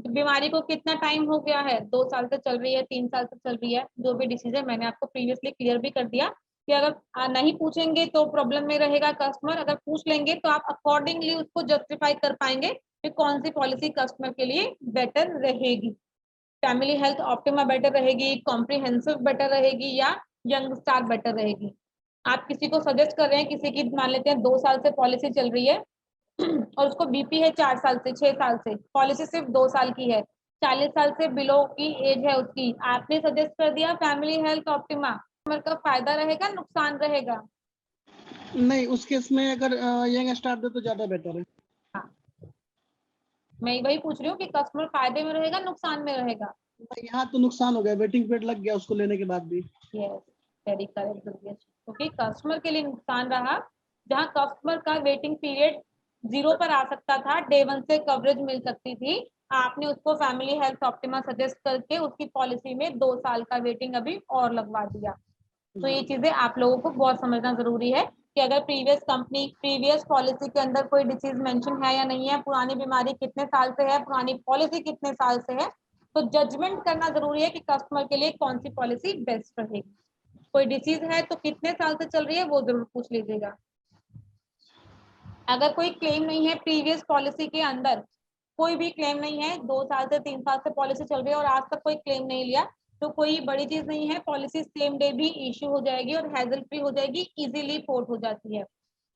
बीमारी को कितना टाइम हो गया है, 2 साल से चल रही है, 3 साल से चल रही है, जो भी डिसीज है। मैंने आपको प्रीवियसली क्लियर भी कर दिया कि अगर नहीं पूछेंगे तो प्रॉब्लम में रहेगा कस्टमर, अगर पूछ लेंगे तो आप अकॉर्डिंगली उसको जस्टिफाई कर पाएंगे कि कौन सी पॉलिसी कस्टमर के लिए बेटर रहेगी। फैमिली हेल्थ ऑप्टिमा बेटर रहेगी, कॉम्प्रिहेंसिव बेटर रहेगी, या यंग स्टार बेटर रहेगी। आप किसी को सजेस्ट कर रहे हैं, किसी की मान लेते हैं 2 साल से पॉलिसी चल रही है और उसको बीपी है 4 साल से, 6 साल से, पॉलिसी सिर्फ 2 साल की है, 40 साल से बिलो की एज है उसकी, आपने सजेस्ट कर दिया फैमिली हेल्थ ऑप्टिमा, का फायदा रहेगा नुकसान रहेगा? नहीं, उस केस में अगर यंग स्टार दे तो ज्यादा बेटर है। मैं वही पूछ रही हूँ कि कस्टमर फायदे में रहेगा नुकसान में रहेगा? यहाँ तो नुकसान हो गया, वेटिंग पीरियड लग गया उसको लेने के बाद भी। यस, वेरी करेक्ट, क्योंकि कस्टमर के लिए नुकसान रहा, जहाँ कस्टमर का वेटिंग पीरियड 0 पर आ सकता था, डे 1 से कवरेज मिल सकती थी, आपने उसको फैमिली हेल्थ ऑप्टिमा सजेस्ट करके उसकी पॉलिसी में 2 साल का वेटिंग अभी और लगवा दिया। तो ये चीजें आप लोगों को बहुत समझना जरूरी है कि अगर प्रीवियस पॉलिसी के अंदर कोई डिसीज मेंशन है या नहीं है, पुरानी बीमारी कितने साल से है, पुरानी पॉलिसी कितने साल से है, तो जजमेंट करना जरूरी है कि कस्टमर के लिए कौन सी पॉलिसी बेस्ट रहेगी। कोई डिसीज है तो कितने साल से चल रही है वो जरूर पूछ लीजिएगा। अगर कोई क्लेम नहीं है प्रीवियस पॉलिसी के अंदर, कोई भी क्लेम नहीं है, 2 साल से 3 साल से पॉलिसी चल रही है और आज तक कोई क्लेम नहीं लिया, तो कोई बड़ी चीज नहीं है, पॉलिसी सेम डे भी इश्यू हो जाएगी और हैजल फ्री हो जाएगी, इजीली पोर्ट हो जाती है।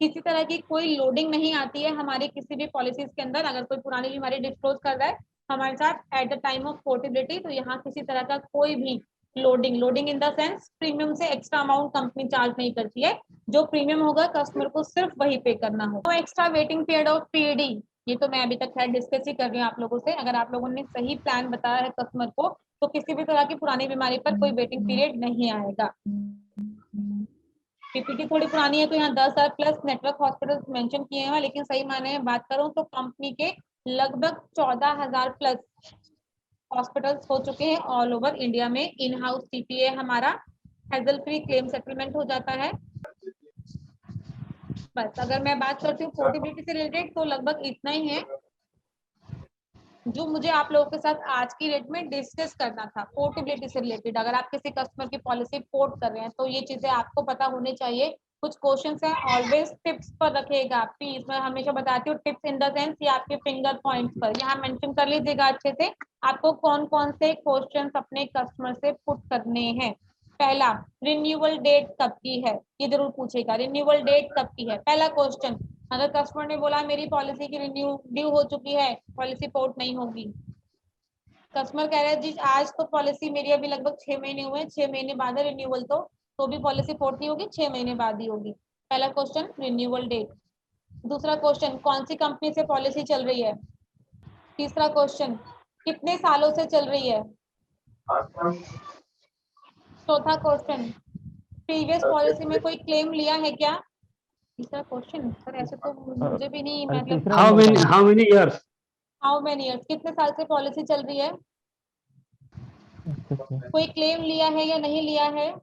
किसी तरह की कोई लोडिंग नहीं आती है हमारी किसी भी पॉलिसीज के अंदर। अगर कोई पुरानी बीमारी डिस्क्लोज कर रहा है हमारे साथ at the time of portability, तो यहाँ किसी तरह का कोई भी loading in the sense premium से एक्स्ट्रा अमाउंट कंपनी चार्ज नहीं करती है, जो प्रीमियम होगा कस्टमर को सिर्फ वही पे करना होगा। तो extra waiting period of PAD, ये तो मैं अभी तक खैर डिस्कस ही कर रही हूँ आप लोगों से। अगर आप लोगों ने सही प्लान बताया है कस्टमर को, तो किसी भी तरह की पुरानी बीमारी पर कोई वेटिंग पीरियड नहीं आएगा। PPT थोड़ी पुरानी है तो यहाँ 10,000 प्लस नेटवर्क हॉस्पिटल मेंशन किए हैं, लेकिन सही मायने में बात करूँ तो कंपनी के लगभग 14,000 प्लस हॉस्पिटल्स हो चुके हैं ऑल ओवर इंडिया में। इन हाउस TPA हमारा हैजल फ्री क्लेम सेटलमेंट हो जाता है। बस अगर मैं बात करती हूँ पोर्टेबिलिटी से रिलेटेड तो लगभग इतना ही है जो मुझे आप लोगों के साथ आज की डेट में डिस्कस करना था पोर्टेबिलिटी से रिलेटेड। अगर आप किसी कस्टमर की पॉलिसी पोर्ट कर रहे हैं तो ये चीजें आपको पता होनी चाहिए। कुछ क्वेश्चंस हैं, ऑलवेज टिप्स पर रखिएगा प्लीज। मैं हमेशा बताती हूँ टिप्स इन द सेंस ये आपके फिंगर पॉइंट्स पर यहाँ मेंशन कर लीजिएगा अच्छे से, आपको कौन कौन से क्वेश्चंस अपने कस्टमर से पुट करने हैं। पहला, रिन्यूअल डेट कब की है, ये जरूर पूछेगा, रिन्यूअल डेट कब की है। पहला क्वेश्चन, अगर कस्टमर ने बोला मेरी पॉलिसी की ड्यू हो चुकी है, पॉलिसी पोर्ट नहीं होगी। कस्टमर कह रहा है जी आज तो पॉलिसी मेरी अभी लगभग 6 महीने हुए हैं, 6 महीने बाद रिन्यूअल, तो भी पॉलिसी पोर्ट नहीं होगी, 6 महीने बाद ही होगी। पहला क्वेश्चन रिन्यूअल डेट। दूसरा क्वेश्चन, कौन सी कंपनी से पॉलिसी चल रही है। तीसरा क्वेश्चन, कितने सालों से चल रही है। चौथा क्वेश्चन, प्रीवियस पॉलिसी में कोई क्लेम लिया है क्या। तीसरा क्वेश्चन, सर ऐसे तो मुझे भी नहीं मतलब तीसरा How नंबर many का how many years? How many years, कितने साल से पॉलिसी चल रही है। अच्छा अच्छा कोई क्लेम लिया है या नहीं लिया है,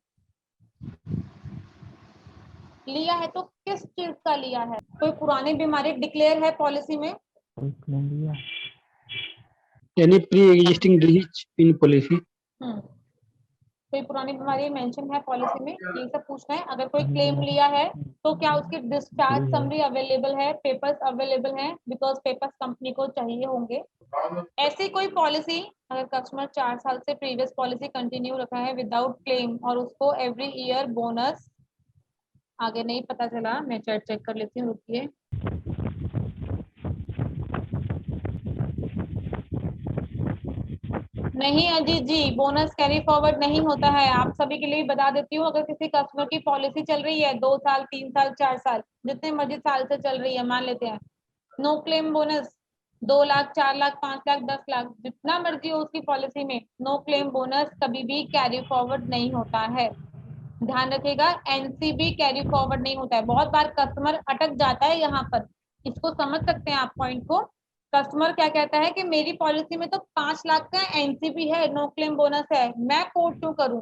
लिया है तो किस चीज का लिया है। कोई पुरानी बीमारी डिक्लेयर है पॉलिसी में। कोई क्लेम लिया Any pre-existing disease in policy? कोई पुरानी बीमारी मेंशन है पॉलिसी में, ये सब पूछना है। अगर कोई क्लेम लिया है तो क्या उसकी डिस्चार्ज समरी अवेलेबल है, पेपर्स अवेलेबल हैं, बिकॉज पेपर्स कंपनी को चाहिए होंगे। ऐसी कोई पॉलिसी अगर कस्टमर 4 साल से प्रीवियस पॉलिसी कंटिन्यू रखा है विदाउट क्लेम और उसको एवरी ईयर बोनस, आगे नहीं पता चला, मैं चेक कर लेती हूँ, रुकिए। नहीं अजीत जी, बोनस कैरी फॉरवर्ड नहीं होता है। आप सभी के लिए बता देती हूँ, अगर किसी कस्टमर की पॉलिसी चल रही है 2 साल 3 साल 4 साल, जितने मर्जी साल से चल रही है, मान लेते हैं, no claim bonus 2 lakh 4 lakh 5 lakh 10 lakh जितना मर्जी हो उसकी पॉलिसी में, नो क्लेम बोनस कभी भी कैरी फॉरवर्ड नहीं होता है। ध्यान रखिएगा, एनसीबी कैरी फॉरवर्ड नहीं होता है। बहुत बार कस्टमर अटक जाता है यहाँ पर, इसको समझ सकते हैं आप पॉइंट को। कस्टमर क्या कहता है कि मेरी पॉलिसी में तो 5 लाख का एनसीबी है, नो क्लेम बोनस है, मैं पोर्ट क्यों करूं?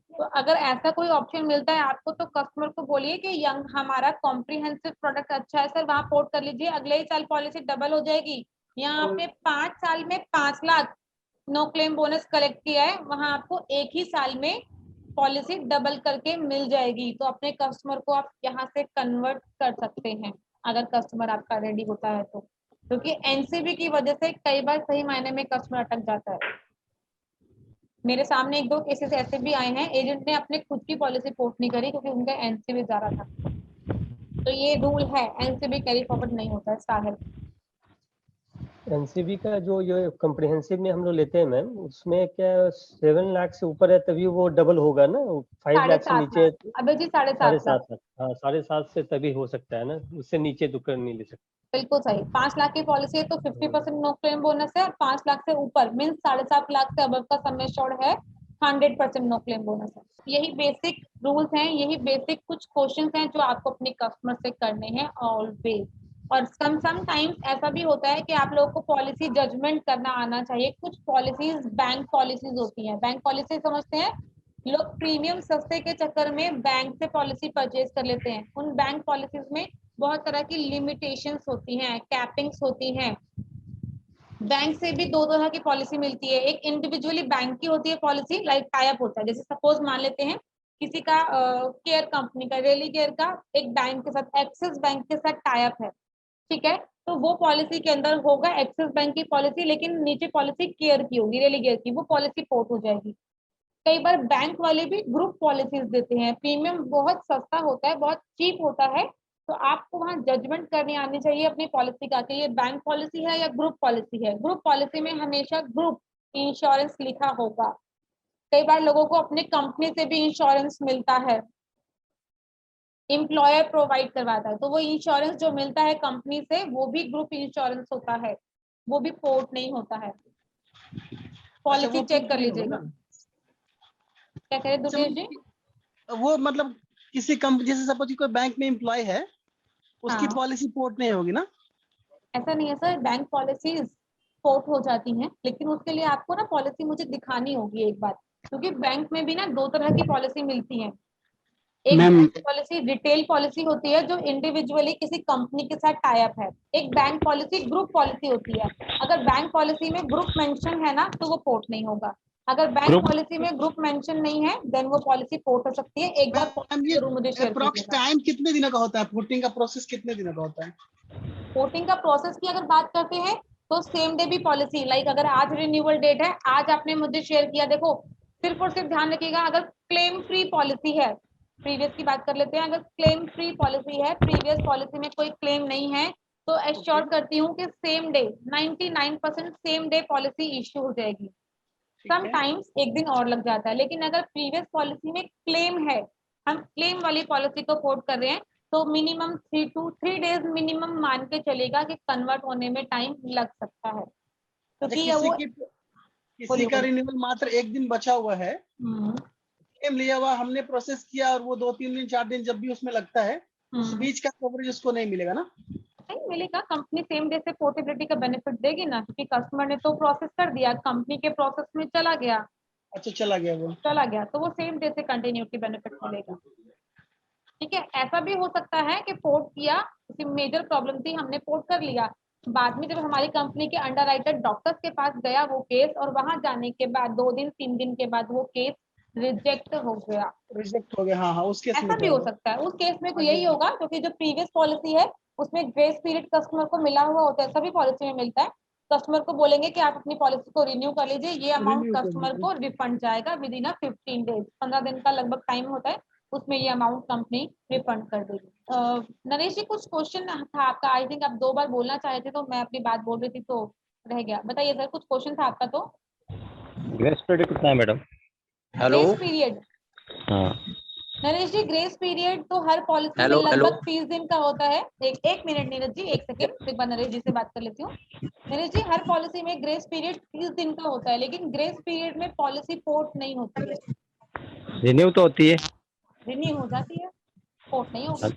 तो अगर ऐसा कोई ऑप्शन मिलता है आपको, तो कस्टमर को बोलिए कि यंग हमारा कॉम्प्रिहेंसिव प्रोडक्ट अच्छा है सर, वहां पोर्ट कर लीजिए, अगले ही साल पॉलिसी डबल हो जाएगी। यहाँ आपने 5 साल में 5 lakh no claim bonus collect किया है, वहां आपको एक ही साल में पॉलिसी डबल करके मिल जाएगी। तो अपने कस्टमर को आप यहाँ से कन्वर्ट कर सकते हैं, अगर कस्टमर आपका रेडी होता है तो, क्योंकि एनसीबी की वजह से कई बार सही मायने में कस्टमर अटक जाता है। मेरे सामने 1-2 केसेस ऐसे भी आए हैं, एजेंट ने अपने खुद की पॉलिसी पोर्ट नहीं करी क्योंकि उनका एनसीबी जा रहा था। तो ये रूल है, एनसीबी कैरी फॉरवर्ड नहीं होता है स्टार हेल्थ। एनसीबी का जो ये कॉम्प्रिहेंसिव में हम लोग लेते हैं मैम, उसमें क्या 7 लाख से ऊपर है तभी वो डबल होगा ना, 5 लाख से 7.5 नीचे लाख, अबे जी 7.5 साढ़े लाख, 7 लाख, हाँ 7.5 से तभी हो सकता है ना, उससे नीचे तो कर नहीं ले सकते। बिल्कुल सही। 5 लाख की पॉलिसी है तो 50% नो क्लेम बोनस है, और 5 लाख से ऊपर मीन्स 7.5 लाख से अबव का सम एश्योर्ड है, 100% नो क्लेम बोनस है। यही बेसिक रूल्स हैं, यही बेसिक कुछ क्वेश्चंस हैं जो आपको अपने कस्टमर से करने हैं ऑलवेज। और सम टाइम्स ऐसा भी होता है कि आप लोगों को पॉलिसी जजमेंट करना आना चाहिए। कुछ पॉलिसीज बैंक पॉलिसीज होती हैं, बैंक पॉलिसी समझते हैं लोग, प्रीमियम सस्ते के चक्कर में बैंक से पॉलिसी परचेज कर लेते हैं। उन बैंक पॉलिसीज में बहुत तरह की लिमिटेशंस होती हैं, कैपिंग्स होती हैं। बैंक से भी 2 तरह की पॉलिसी मिलती है, एक इंडिविजुअली बैंक की होती है पॉलिसी, लाइक टाई अप होता है, जैसे सपोज मान लेते हैं किसी का केयर कंपनी का, रेली केयर का एक बैंक के साथ, एक्सिस बैंक के साथ टाई अप है, ठीक है, तो वो पॉलिसी के अंदर होगा एक्सिस बैंक की पॉलिसी, लेकिन नीचे पॉलिसी केयर की होगी, रेली केयर की, वो पॉलिसी पोर्ट हो जाएगी। कई बार बैंक वाले भी ग्रुप पॉलिसीज देते हैं, प्रीमियम बहुत सस्ता होता है, बहुत चीप होता है, तो आपको वहां जजमेंट करनी आनी चाहिए अपनी पॉलिसी का कि ये बैंक पॉलिसी है या ग्रुप पॉलिसी है। ग्रुप पॉलिसी में हमेशा ग्रुप इंश्योरेंस लिखा होगा। कई बार लोगों को अपने कंपनी से भी इंश्योरेंस मिलता है, एम्प्लॉयर प्रोवाइड करवाता है, तो वो इंश्योरेंस जो मिलता है कंपनी से वो भी ग्रुप इंश्योरेंस होता है, वो भी पोर्ट नहीं होता है। पॉलिसी वो चेक कर नहीं होगा लीजिएगा। ना? क्या कह रहे अच्छा, दुर्गेश जी? वो मतलब किसी कंपनी, जैसे सपोज कोई बैंक में एम्प्लॉय है, उसकी हाँ, पॉलिसी पोर्ट नहीं होगी ना? ऐसा नहीं है सर, बैंक पॉलिसीज पोर्ट हो जाती हैं, लेकिन उसके लिए आपको ना पॉलिसी मुझे दिखानी होगी एक बार, क्योंकि बैंक में भी ना 2 तरह की पॉलिसी मिलती है। एक ma'am bank policy retail policy होती है जो इंडिविजुअली किसी कंपनी के साथ टाई अप है, एक बैंक पॉलिसी ग्रुप पॉलिसी होती है। अगर बैंक पॉलिसी में ग्रुप मेंशन है ना तो वो पोर्ट नहीं होगा, अगर बैंक ग्रुप पॉलिसी में ग्रुप मेंशन नहीं है देन वो पॉलिसी पोर्ट हो सकती है। एक बार मैम ये जरूर मुझे शेयर अप्रोक्स कीजिएगा। टाइम कितने दिनों का होता है? पोर्टिंग का प्रोसेस कितने दिनों का होता है? पोर्टिंग का प्रोसेस की अगर बात करते हैं तो सेम डे भी पॉलिसी, लाइक अगर आज रिन्यूअल डेट है, आज आपने मुझे शेयर किया, देखो सिर्फ और सिर्फ ध्यान रखिएगा, अगर क्लेम फ्री पॉलिसी है, प्रीवियस की बात कर लेते हैं, अगर क्लेम फ्री पॉलिसी है, प्रीवियस पॉलिसी में कोई क्लेम नहीं है, तो एश्योर करती हूँ कि same day 99% same day policy issue हो जाएगी। समटाइम्स एक दिन और लग जाता है, लेकिन अगर प्रीवियस पॉलिसी में क्लेम है, हम क्लेम वाली पॉलिसी को कोट कर रहे हैं, तो मिनिमम 3 डेज मिनिमम मान के चलेगा कि कन्वर्ट होने में टाइम लग सकता है, अच्छा, क्योंकि वो किसी का रिन्यूअल मात्र एक दिन बचा हुआ है, क्लेम लिया हुआ, हमने प्रोसेस किया, और वो 2-3 दिन 4 दिन जब भी उसमें लगता है, उस बीच का कवरेज उसको नहीं मिलेगा ना? नहीं मिलेगा। कंपनी सेम डे से पोर्टेबिलिटी का बेनिफिट देगी ना, क्योंकि कस्टमर ने तो प्रोसेस कर दिया, कंपनी के प्रोसेस में चला गया, अच्छा, चला गया वो। तो वो सेम डे से कंटिन्यूटी बेनिफिट मिलेगा। ठीक है, ऐसा भी हो सकता है कि पोर्ट किया, किसी मेजर प्रॉब्लम थी, हमने पोर्ट कर लिया, बाद में जब हमारी कंपनी के अंडरराइटर डॉक्टर्स के पास गया वो केस, और वहां जाने के बाद 2 दिन 3 दिन के बाद वो केस रिजेक्ट हो गया। रिजेक्ट हो गया, हाँ हाँ, उस केस ऐसा में भी क्या हो होगा? सकता है, उस केस में तो हाँ जी, यही होगा, क्योंकि जो प्रीवियस पॉलिसी है उसमें ग्रेस पीरियड कस्टमर को मिला हुआ होता है, सभी पॉलिसी में मिलता है। कस्टमर को बोलेंगे कि आप अपनी पॉलिसी को रिन्यू कर लीजिए, ये अमाउंट रिन्यू कर कस्टमर दीजिए। को रिफंड जाएगा विद इन 15 डेज, 15 दिन का लगभग टाइम होता है, उसमें ये अमाउंट कंपनी रिफंड कर देगी। नरेश जी, कुछ क्वेश्चन था आपका, आई थिंक आप 2 बार बोलना चाहे थे, तो मैं अपनी बात बोल रही थी तो रह गया, बताइए सर, कुछ क्वेश्चन था आपका तो? ग्रेस पीरियड कितना है मैडम? हेलो ग्रेस पीरियड, हाँ नरेश जी ग्रेस पीरियड तो हर पॉलिसी में हेलो हेलो लगभग 30 दिन का होता है। एक मिनट नीरज जी, एक सेकंड, एक बार नरेश जी से बात कर लेती हूँ। नरेश जी हर पॉलिसी में ग्रेस पीरियड 30 दिन का होता है, लेकिन ग्रेस पीरियड में पॉलिसी पोर्ट नहीं होती है, रिन्यू तो होती है। रिन्यू हो जाती है, पोर्ट नहीं होगी।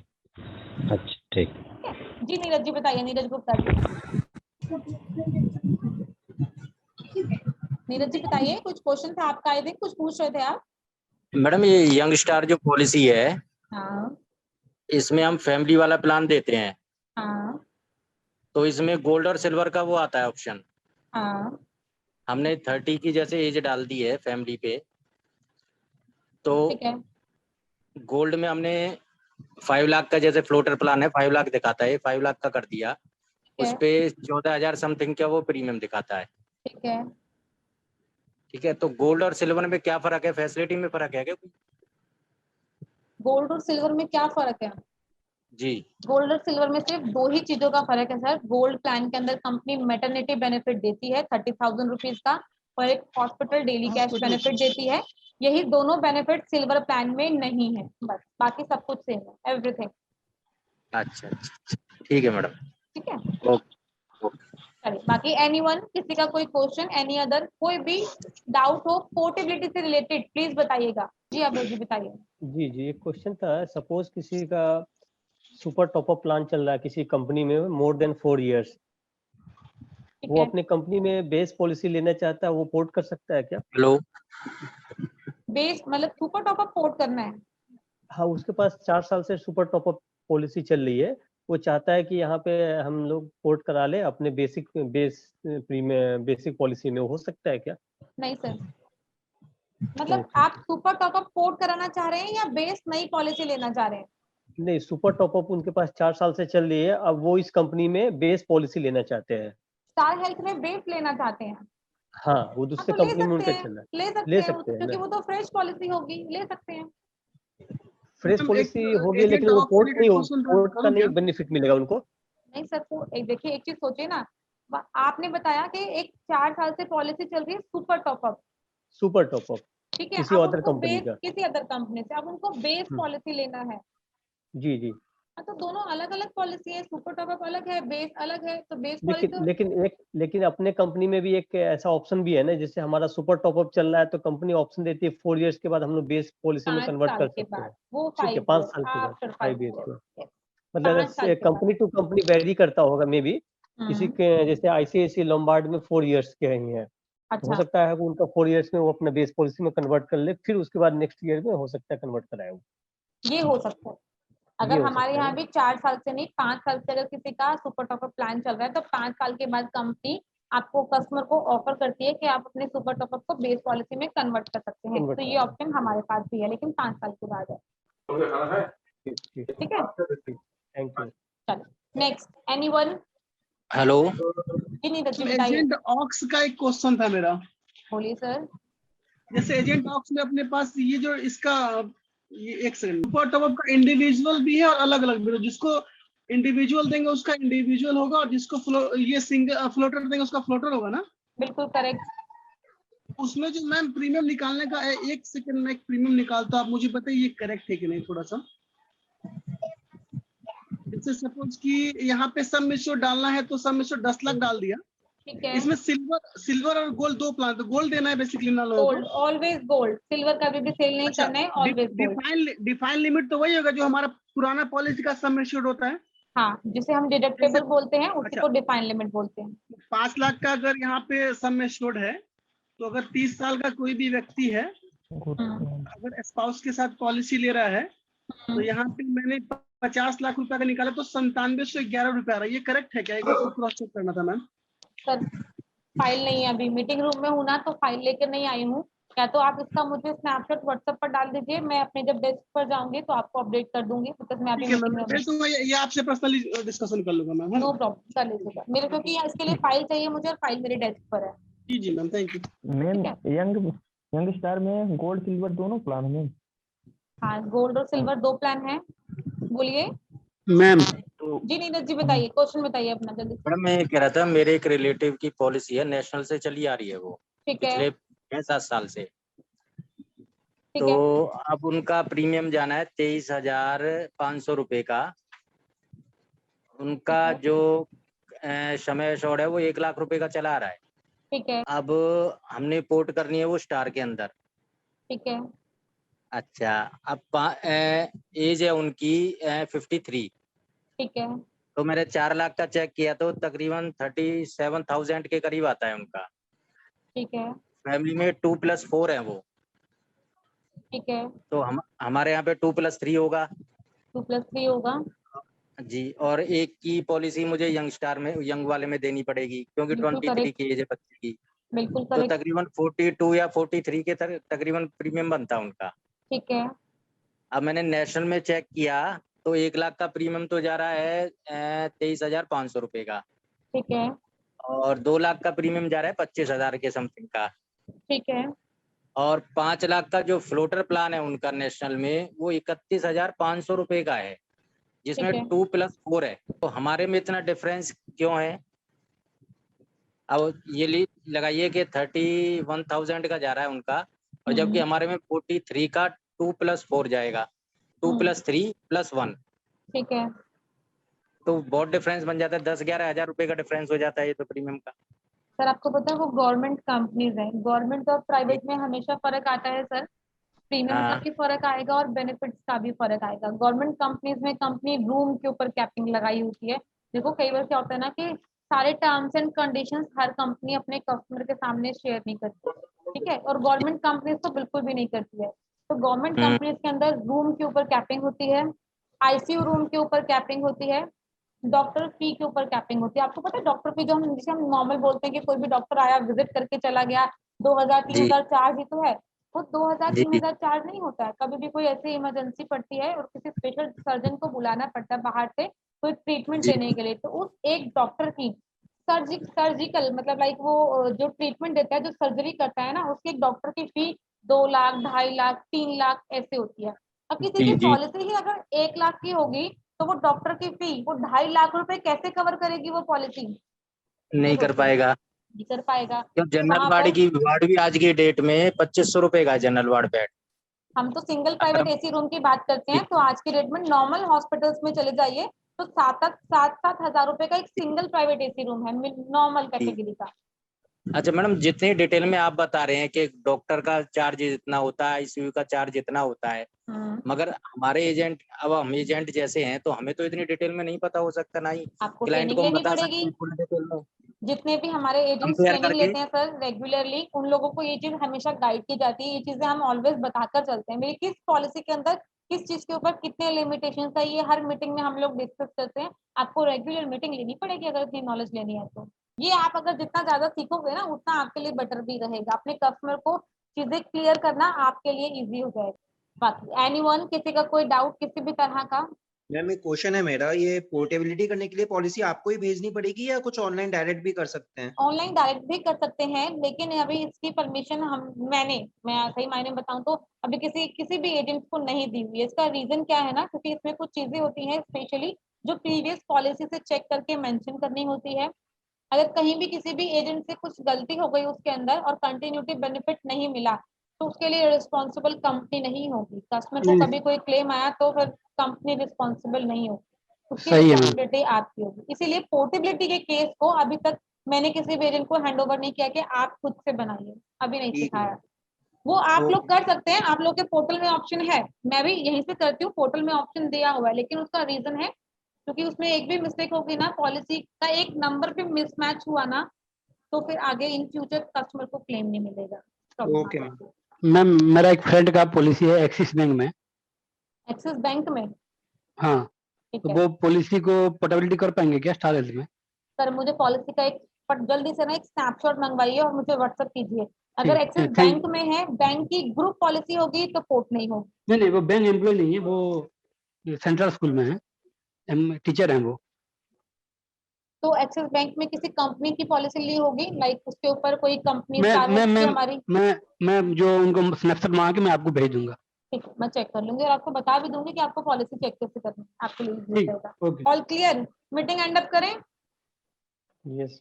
अच्छा ठीक। ठीक है जी, नीरज जी बताइए, नीरज गुप्ता जी। नीरज जी बताइए, कुछ क्वेश्चन था आपका, आई थिंक कुछ पूछ रहे थे आप। मैडम, ये यंग स्टार जो पॉलिसी है, हाँ इसमें हम फैमिली वाला प्लान देते हैं, हाँ तो इसमें गोल्ड और सिल्वर का वो आता है ऑप्शन। हाँ हमने 30 की जैसे एज डाल दी है फैमिली पे, तो ठीक है। गोल्ड में हमने 5 लाख का जैसे फ्लोटर प्लान है, 5 लाख दिखाता है, 5 लाख का कर दिया। ठीक उस है पे 14,000 समथिंग का वो प्रीमियम दिखाता है। ठीक है। ठीक है, तो गोल्ड और सिल्वर में क्या फर्क है? फैसिलिटी में फर्क है क्या कोई? गोल्ड और सिल्वर में क्या फर्क है? जी गोल्ड और सिल्वर में सिर्फ दो ही चीजों का फर्क है सर। गोल्ड प्लान के अंदर कंपनी मैटरनिटी बेनिफिट देती है 30,000 रुपीज का, और एक हॉस्पिटल डेली कैश बेनिफिट देती है। यही दोनों बेनिफिट सिल्वर प्लान में नहीं है, बस बाकी सब कुछ सेम है, एवरीथिंग। अच्छा अच्छा, ठीक है मैडम। ठीक है, ओके ओके। चलिए बाकी एनीवन, किसी का कोई क्वेश्चन, एनी अदर कोई भी डाउट हो पोर्टेबिलिटी से रिलेटेड प्लीज बताइएगा। जी आप जी बताइए। जी जी, एक क्वेश्चन था। सपोज किसी का सुपर टॉपअप प्लान चल रहा है किसी कंपनी में मोर देन 4 इयर्स, ठीक वो है, अपने कंपनी में बेस पॉलिसी लेना चाहता है, वो पोर्ट कर सकता है क्या? हेलो, बेस मतलब सुपर टॉपअप पोर्ट करना है। हाँ, उसके पास 4 साल से सुपर टॉपअप पॉलिसी चल रही है, वो चाहता है कि यहाँ पे हम लोग पोर्ट करा ले अपने बेसिक पॉलिसी में, हो सकता है क्या? नहीं सर, मतलब ओके, आप सुपर टॉपअप पोर्ट कराना चाह रहे हैं या बेस नई पॉलिसी लेना चाह रहे हैं? नहीं, सुपर टॉपअप उनके पास 4 साल से चल रही है, अब वो इस कंपनी में बेस पॉलिसी लेना चाहते हैं। स्टार हेल्थ में बेस लेना चाहते हैं? हाँ, वो हाँ दूसरे तो ले कंपनी में सकते उनका हैं, चल रहा है, ले सकते ले हैं सकते हैं क्योंकि ना? वो तो फ्रेश पॉलिसी होगी, ले सकते हैं। फ्रेश मैम, एक पॉलिसी होगी एजेंट लेकिन वो ऑफ पोर्ट नहीं रिलेटेड हो, क्वेश्चन पोर्ट का करूँ नहीं क्या? बेनिफिट मिलेगा उनको। नहीं सर, वो देखिए एक चीज सोचिए ना, आपने बताया कि एक 4 साल से पॉलिसी चल रही है सुपर टॉपअप, सुपर टॉपअप ठीक है, किसी अब अदर उनको कंपनी बेस का। किसी अदर कंपनी से, अब उनको बेस पॉलिसी लेना है। जी जी, हाँ, तो दोनों अलग अलग पॉलिसी है, सुपर टॉपअप अलग है, बेस अलग है, तो बेस लेकिन पॉलिसी। लेकिन अपने कंपनी में भी एक ऐसा ऑप्शन भी है ना, जैसे हमारा सुपर टॉपअप चल रहा है तो कंपनी ऑप्शन देती है 4 इयर्स के बाद हम लोग बेस पॉलिसी में 5 कन्वर्ट साल कर के सकते बाद हैं। वो ठीक है, 5 5 इयर्स साल के बाद, आफ्टर 5 5 इयर्स इयर्स, में। मतलब 5 साल के बाद। कंपनी टू कंपनी वेरी करता होगा मे बी। किसी के जैसे आईसीआईसी लोम्बार्ड में 4 इयर्स के ही हैं, तो हो अच्छा, सकता है कि उनका 4 इयर्स में वो अपना बेस पॉलिसी में कन्वर्ट कर ले, फिर उसके बाद नेक्स्ट ईयर में हो सकता है कन्वर्ट कराए वो। ये हो सकता है। ये अगर हो हमारे सकता है यहाँ ना? भी 4 साल से नहीं 5 साल से अगर किसी का सुपर टॉपअप प्लान चल रहा है, तो 5 साल के बाद कंपनी आपको कस्टमर को ऑफर करती है कि आप अपने सुपर टॉपअप को बेस पॉलिसी में कन्वर्ट कर सकते हैं। कन्वर्ट तो ये करा ऑप्शन हमारे पास भी है, लेकिन 5 साल के बाद है। ठीक ठीक ठीक है, ठीक, थैंक यू। चलो नेक्स्ट, एनीवन? हेलो, जी नीरज जी बताइए। एजेंट ऑक्स का एक क्वेश्चन था मेरा। बोलिए सर। जैसे एजेंट ऑक्स में अपने पास ये जो इसका, ये एक सेकंड, सुपर टॉपअप का इंडिविजुअल भी है और अलग अलग भी है। जिसको इंडिविजुअल देंगे उसका इंडिविजुअल होगा, और जिसको ये सिंगल फ्लोटर देंगे उसका फ्लोटर होगा ना? बिल्कुल करेक्ट। उसमें जो मैम प्रीमियम निकालने का है, एक सेकंड में एक प्रीमियम निकालता हूं, आप मुझे बताइए ये करेक्ट है कि नहीं थोड़ा सा। जैसे सपोज कि यहाँ पे सब मिश्र डालना है तो सब मिश्र 10 लाख डाल दिया। ठीक है, इसमें सिल्वर और गोल्ड दो प्लान, तो गोल्ड देना है बेसिकली ना लोगों गोल्ड, को। ऑलवेज गोल्ड, सिल्वर कभी भी सेल नहीं अच्छा, करना है, ऑलवेज गोल्ड। डिफाइन लिमिट तो वही होगा जो हमारा पुराना पॉलिसी का सम एश्योर्ड होता है। हाँ, जिसे हम जैसे डिडक्टेबल बोलते हैं उसी अच्छा, को डिफाइन लिमिट बोलते हैं। 5 लाख का अगर यहाँ पे सम एश्योर्ड है, तो अगर 30 साल का कोई भी व्यक्ति है, अगर स्पाउस के साथ पॉलिसी ले रहा है, तो यहाँ पे मैंने 50 लाख रुपए का निकाला तो 9711 रुपए आ रहा है। ये करेक्ट है क्या? एक बार क्रॉस चेक करना था मैम। सर फाइल नहीं है, अभी मीटिंग रूम में हूँ ना, तो फाइल लेकर नहीं आई हूँ। या तो आप इसका मुझे स्नैपशॉट व्हाट्सएप पर डाल दीजिए, मैं अपने जब डेस्क पर जाऊंगी तो आपको अपडेट कर दूंगी, बिकॉज मैं अभी ठीक है मैम, मीटिंग में मैं तो ये आपसे पर्सनली डिस्कशन कर लूंगा मैम, है नो ना? प्रॉब्लम, कर लीजिएगा मेरे, क्योंकि इसके लिए फाइल चाहिए मुझे और फाइल मेरे डेस्क पर है। जी जी मैम, थैंक यू मैम। ठीक है, यंग स्टार में गोल्ड सिल्वर दोनों प्लान है मैम। हाँ गोल्ड और सिल्वर 2 प्लान है। बोलिए मैम। तो जी नीरज जी बताइए, क्वेश्चन बताइए अपना जल्दी से। मैडम मैं ये कह रहा था, मेरे एक रिलेटिव की पॉलिसी है, नेशनल से चली आ रही है वो ठीक है, पिछले 6-7 साल से। ठीक तो है, अब उनका प्रीमियम जाना है 23,500 रुपए का। उनका ठीक है। जो समय एश्योर्ड है वो 1 लाख रुपए का चला आ रहा है। ठीक है, अब हमने पोर्ट करनी है वो स्टार के अंदर। ठीक है, अच्छा, अब एज है उनकी 53। ठीक है, तो मैंने 4 लाख का चेक किया तो तकरीबन 37,000 के करीब आता है उनका। ठीक है, फैमिली में 2+4 है वो। ठीक है। तो हमारे यहाँ पे 2+3 होगा 2+3 होगा। जी। और एक की पॉलिसी मुझे यंग स्टार में, यंग वाले में देनी पड़ेगी क्योंकि बिल्कुल 23 करेक्ट, की एज है बच्चे की। बिल्कुल तो करेक्ट। तकरीबन 42 या 43 के तकरीबन प्रीमियम बनता है उनका। ठीक है, अब मैंने नेशनल में चेक किया तो 1 लाख का प्रीमियम तो जा रहा है 23,500 रुपए का। ठीक है, और 2 लाख का प्रीमियम जा रहा है 25,000 के समथिंग का। ठीक है, और 5 लाख का जो फ्लोटर प्लान है उनका नेशनल में वो 31,500 रुपए का है, जिसमें ठीक है। 2+4 है। तो हमारे में इतना डिफरेंस क्यों है? अब ये लगाइए कि 31,000 का जा रहा है उनका, और जबकि हमारे में 43 का 2+4 जाएगा, 2+3+1। ठीक है। तो बहुत डिफरेंस बन जाता है, 10-11 हजार रुपए का डिफरेंस हो जाता है ये तो प्रीमियम का। सर आपको पता है वो गवर्नमेंट कंपनीज है, गवर्नमेंट और प्राइवेट में हमेशा फर्क आता है सर। प्रीमियम का हाँ भी फर्क आएगा और बेनिफिट्स का भी फर्क आएगा। गवर्नमेंट कंपनीज में कंपनी रूम के ऊपर कैपिंग लगाई होती है। देखो कई बार क्या होता है ना कि सारे terms and conditions her company अपने कस्टमर के सामने शेयर नहीं करती, ठीक है, और गवर्नमेंट कंपनीज तो बिल्कुल भी नहीं करती है। तो गवर्नमेंट कंपनीज के अंदर रूम के ऊपर कैपिंग होती है, आईसीयू रूम के ऊपर कैपिंग होती है, डॉक्टर फी के ऊपर कैपिंग होती है। आपको पता है डॉक्टर फी जो हम जिसे हम नॉर्मल बोलते हैं कि कोई भी डॉक्टर आया विजिट करके चला गया, 2,000 जी 3,000 चार्ज ही तो है। वो 2,000 जी 3,000 चार्ज नहीं होता है। कभी भी कोई ऐसी इमरजेंसी पड़ती है और किसी स्पेशल सर्जन को बुलाना पड़ता है बाहर से कोई ट्रीटमेंट जी देने के लिए, तो उस एक डॉक्टर की सर्जिकल मतलब लाइक वो जो ट्रीटमेंट देता है, जो सर्जरी करता है ना, उसकी एक डॉक्टर की फी 2 लाख 2.5 लाख 3 लाख ऐसे होती है। अब किसी जी की जी पॉलिसी ही अगर 1 लाख की होगी तो वो डॉक्टर की फी वो 2.5 लाख रुपए कैसे कवर करेगी वो पॉलिसी? ये नहीं कर सोचिए, पाएगा। नहीं कर पाएगा। क्यों, तो जनरल वहां वार्ड पर की वार्ड भी आज की डेट में 2,500 रुपए का है जनरल वार्ड बेड। हम तो सिंगल अगर प्राइवेट एसी रूम की बात करते हैं, तो आज की डेट में नॉर्मल हॉस्पिटल्स में चले जाइए तो 7-7 हजार रुपए का एक सिंगल प्राइवेट एसी रूम है नॉर्मल कैटेगरी का। अच्छा मैडम, जितनी डिटेल में आप बता रहे हैं कि डॉक्टर का चार्ज इतना होता है, आईसीयू का चार्ज इतना होता है, मगर हमारे एजेंट, अब हम एजेंट जैसे हैं तो हमें तो इतनी डिटेल में नहीं पता हो सकता, ना ही आपको क्लाइंट ट्रेनिंग को हम लेनी बता सकते पड़ेगी। हैं फुल डिटेल में जितने भी हमारे एजेंट्स कंपेयर ट्रेनिंग करके। लेते हैं सर रेगुलरली, उन लोगों को ये चीज हमेशा गाइड की जाती है। ये चीजें हम ऑलवेज बताकर चलते हैं मेरी किस पॉलिसी के अंदर किस चीज के ऊपर कितने लिमिटेशन है, ये हर मीटिंग में हम लोग डिस्कस करते हैं। आपको रेगुलर मीटिंग लेनी पड़ेगी अगर इतनी नॉलेज लेनी है तो। ये आप अगर जितना ज्यादा सीखोगे ना उतना आपके लिए बेटर भी रहेगा। अपने कस्टमर को चीजें क्लियर करना आपके लिए इजी हो जाएगा। बाकी एनीवन किसी का कोई डाउट किसी भी तरह का? मैम एक क्वेश्चन है मेरा, ये पोर्टेबिलिटी करने के लिए पॉलिसी आपको ही भेजनी पड़ेगी या कुछ ऑनलाइन डायरेक्ट भी कर सकते हैं? ऑनलाइन डायरेक्ट भी कर सकते हैं, लेकिन अभी इसकी परमिशन मैं सही मायने में बताऊं तो अभी किसी भी एजेंट को नहीं दी हुई है। इसका रीजन क्या है ना, क्योंकि इसमें कुछ चीजें होती हैं स्पेशली जो प्रीवियस पॉलिसी से चेक करके मेंशन करनी होती है। अगर कहीं भी किसी भी एजेंट से कुछ गलती हो गई उसके अंदर और कंटिन्यूटी बेनिफिट नहीं मिला तो उसके लिए रिस्पॉन्सिबल कंपनी नहीं होगी। कस्टमर को कभी कोई क्लेम आया तो फिर कंपनी रिस्पॉन्सिबल नहीं होगी, उसकी सही है मैम। रिस्पॉन्सिबिलिटी आपकी होगी। इसीलिए पोर्टेबिलिटी के केस को अभी तक मैंने किसी भी एजेंट को हैंड ओवर नहीं किया कि आप खुद से बनाइए, अभी नहीं ठीक है। सिखाया। वो आप लोग कर सकते हैं, आप लोग के पोर्टल में ऑप्शन है, मैं भी यहीं से करती हूँ, पोर्टल में ऑप्शन दिया हुआ है, लेकिन उसका रीजन है क्योंकि उसमें एक भी मिस्टेक होगी ना, पॉलिसी का एक नंबर पे मिसमैच हुआ ना, तो फिर आगे इन फ्यूचर कस्टमर को क्लेम नहीं मिलेगा। Okay ma'am. मैम मेरा एक फ्रेंड का पॉलिसी है एक्सिस बैंक में। एक्सिस बैंक में? हाँ, ठीक तो है वो पॉलिसी को पोर्टेबिलिटी कर पाएंगे क्या स्टार हेल्थ में? सर, मुझे पॉलिसी का एक पर जल्दी से ना एक स्नैपशॉट मंगवाइए और मुझे व्हाट्सएप कीजिए। अगर ठीक एक्सिस थैंक। बैंक में है, बैंक की ग्रुप पॉलिसी होगी तो पोर्ट नहीं होगी। नहीं नहीं, वो बैंक एम्प्लॉय नहीं है, वो सेंट्रल स्कूल में है, टीचर हैं वो। तो एक्सिस बैंक में किसी कंपनी की पॉलिसी ली होगी, लाइक उसके ऊपर कोई कंपनी मैं स्टार मैं हेल्थ की मैं हमारी। मैं जो उनको स्नैपशॉट मांगा के मैं आपको भेज दूंगा। ठीक है, मैं चेक कर लूंगी और आपको बता भी दूंगी कि आपको पॉलिसी चेक कैसे करनी है, आपके लिए easy हो ठीक, जाएगा। Okay. All clear? Meeting and up करें? यस।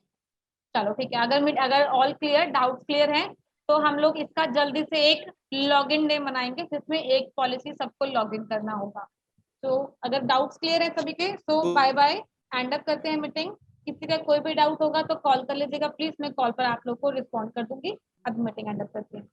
चलो ठीक है, अगर ऑल क्लियर, डाउट क्लियर है तो हम लोग इसका जल्दी से एक लॉगिन डे मनाएंगे जिसमें एक पॉलिसी सबको लॉगिन करना होगा। तो अगर डाउट्स क्लियर है सभी के, तो बाय बाय, एंड अप करते हैं मीटिंग। किसी का कोई भी डाउट होगा तो कॉल कर लीजिएगा प्लीज, मैं कॉल पर आप लोग को रिस्पॉन्ड कर दूंगी। अब मीटिंग एंड अप करते हैं।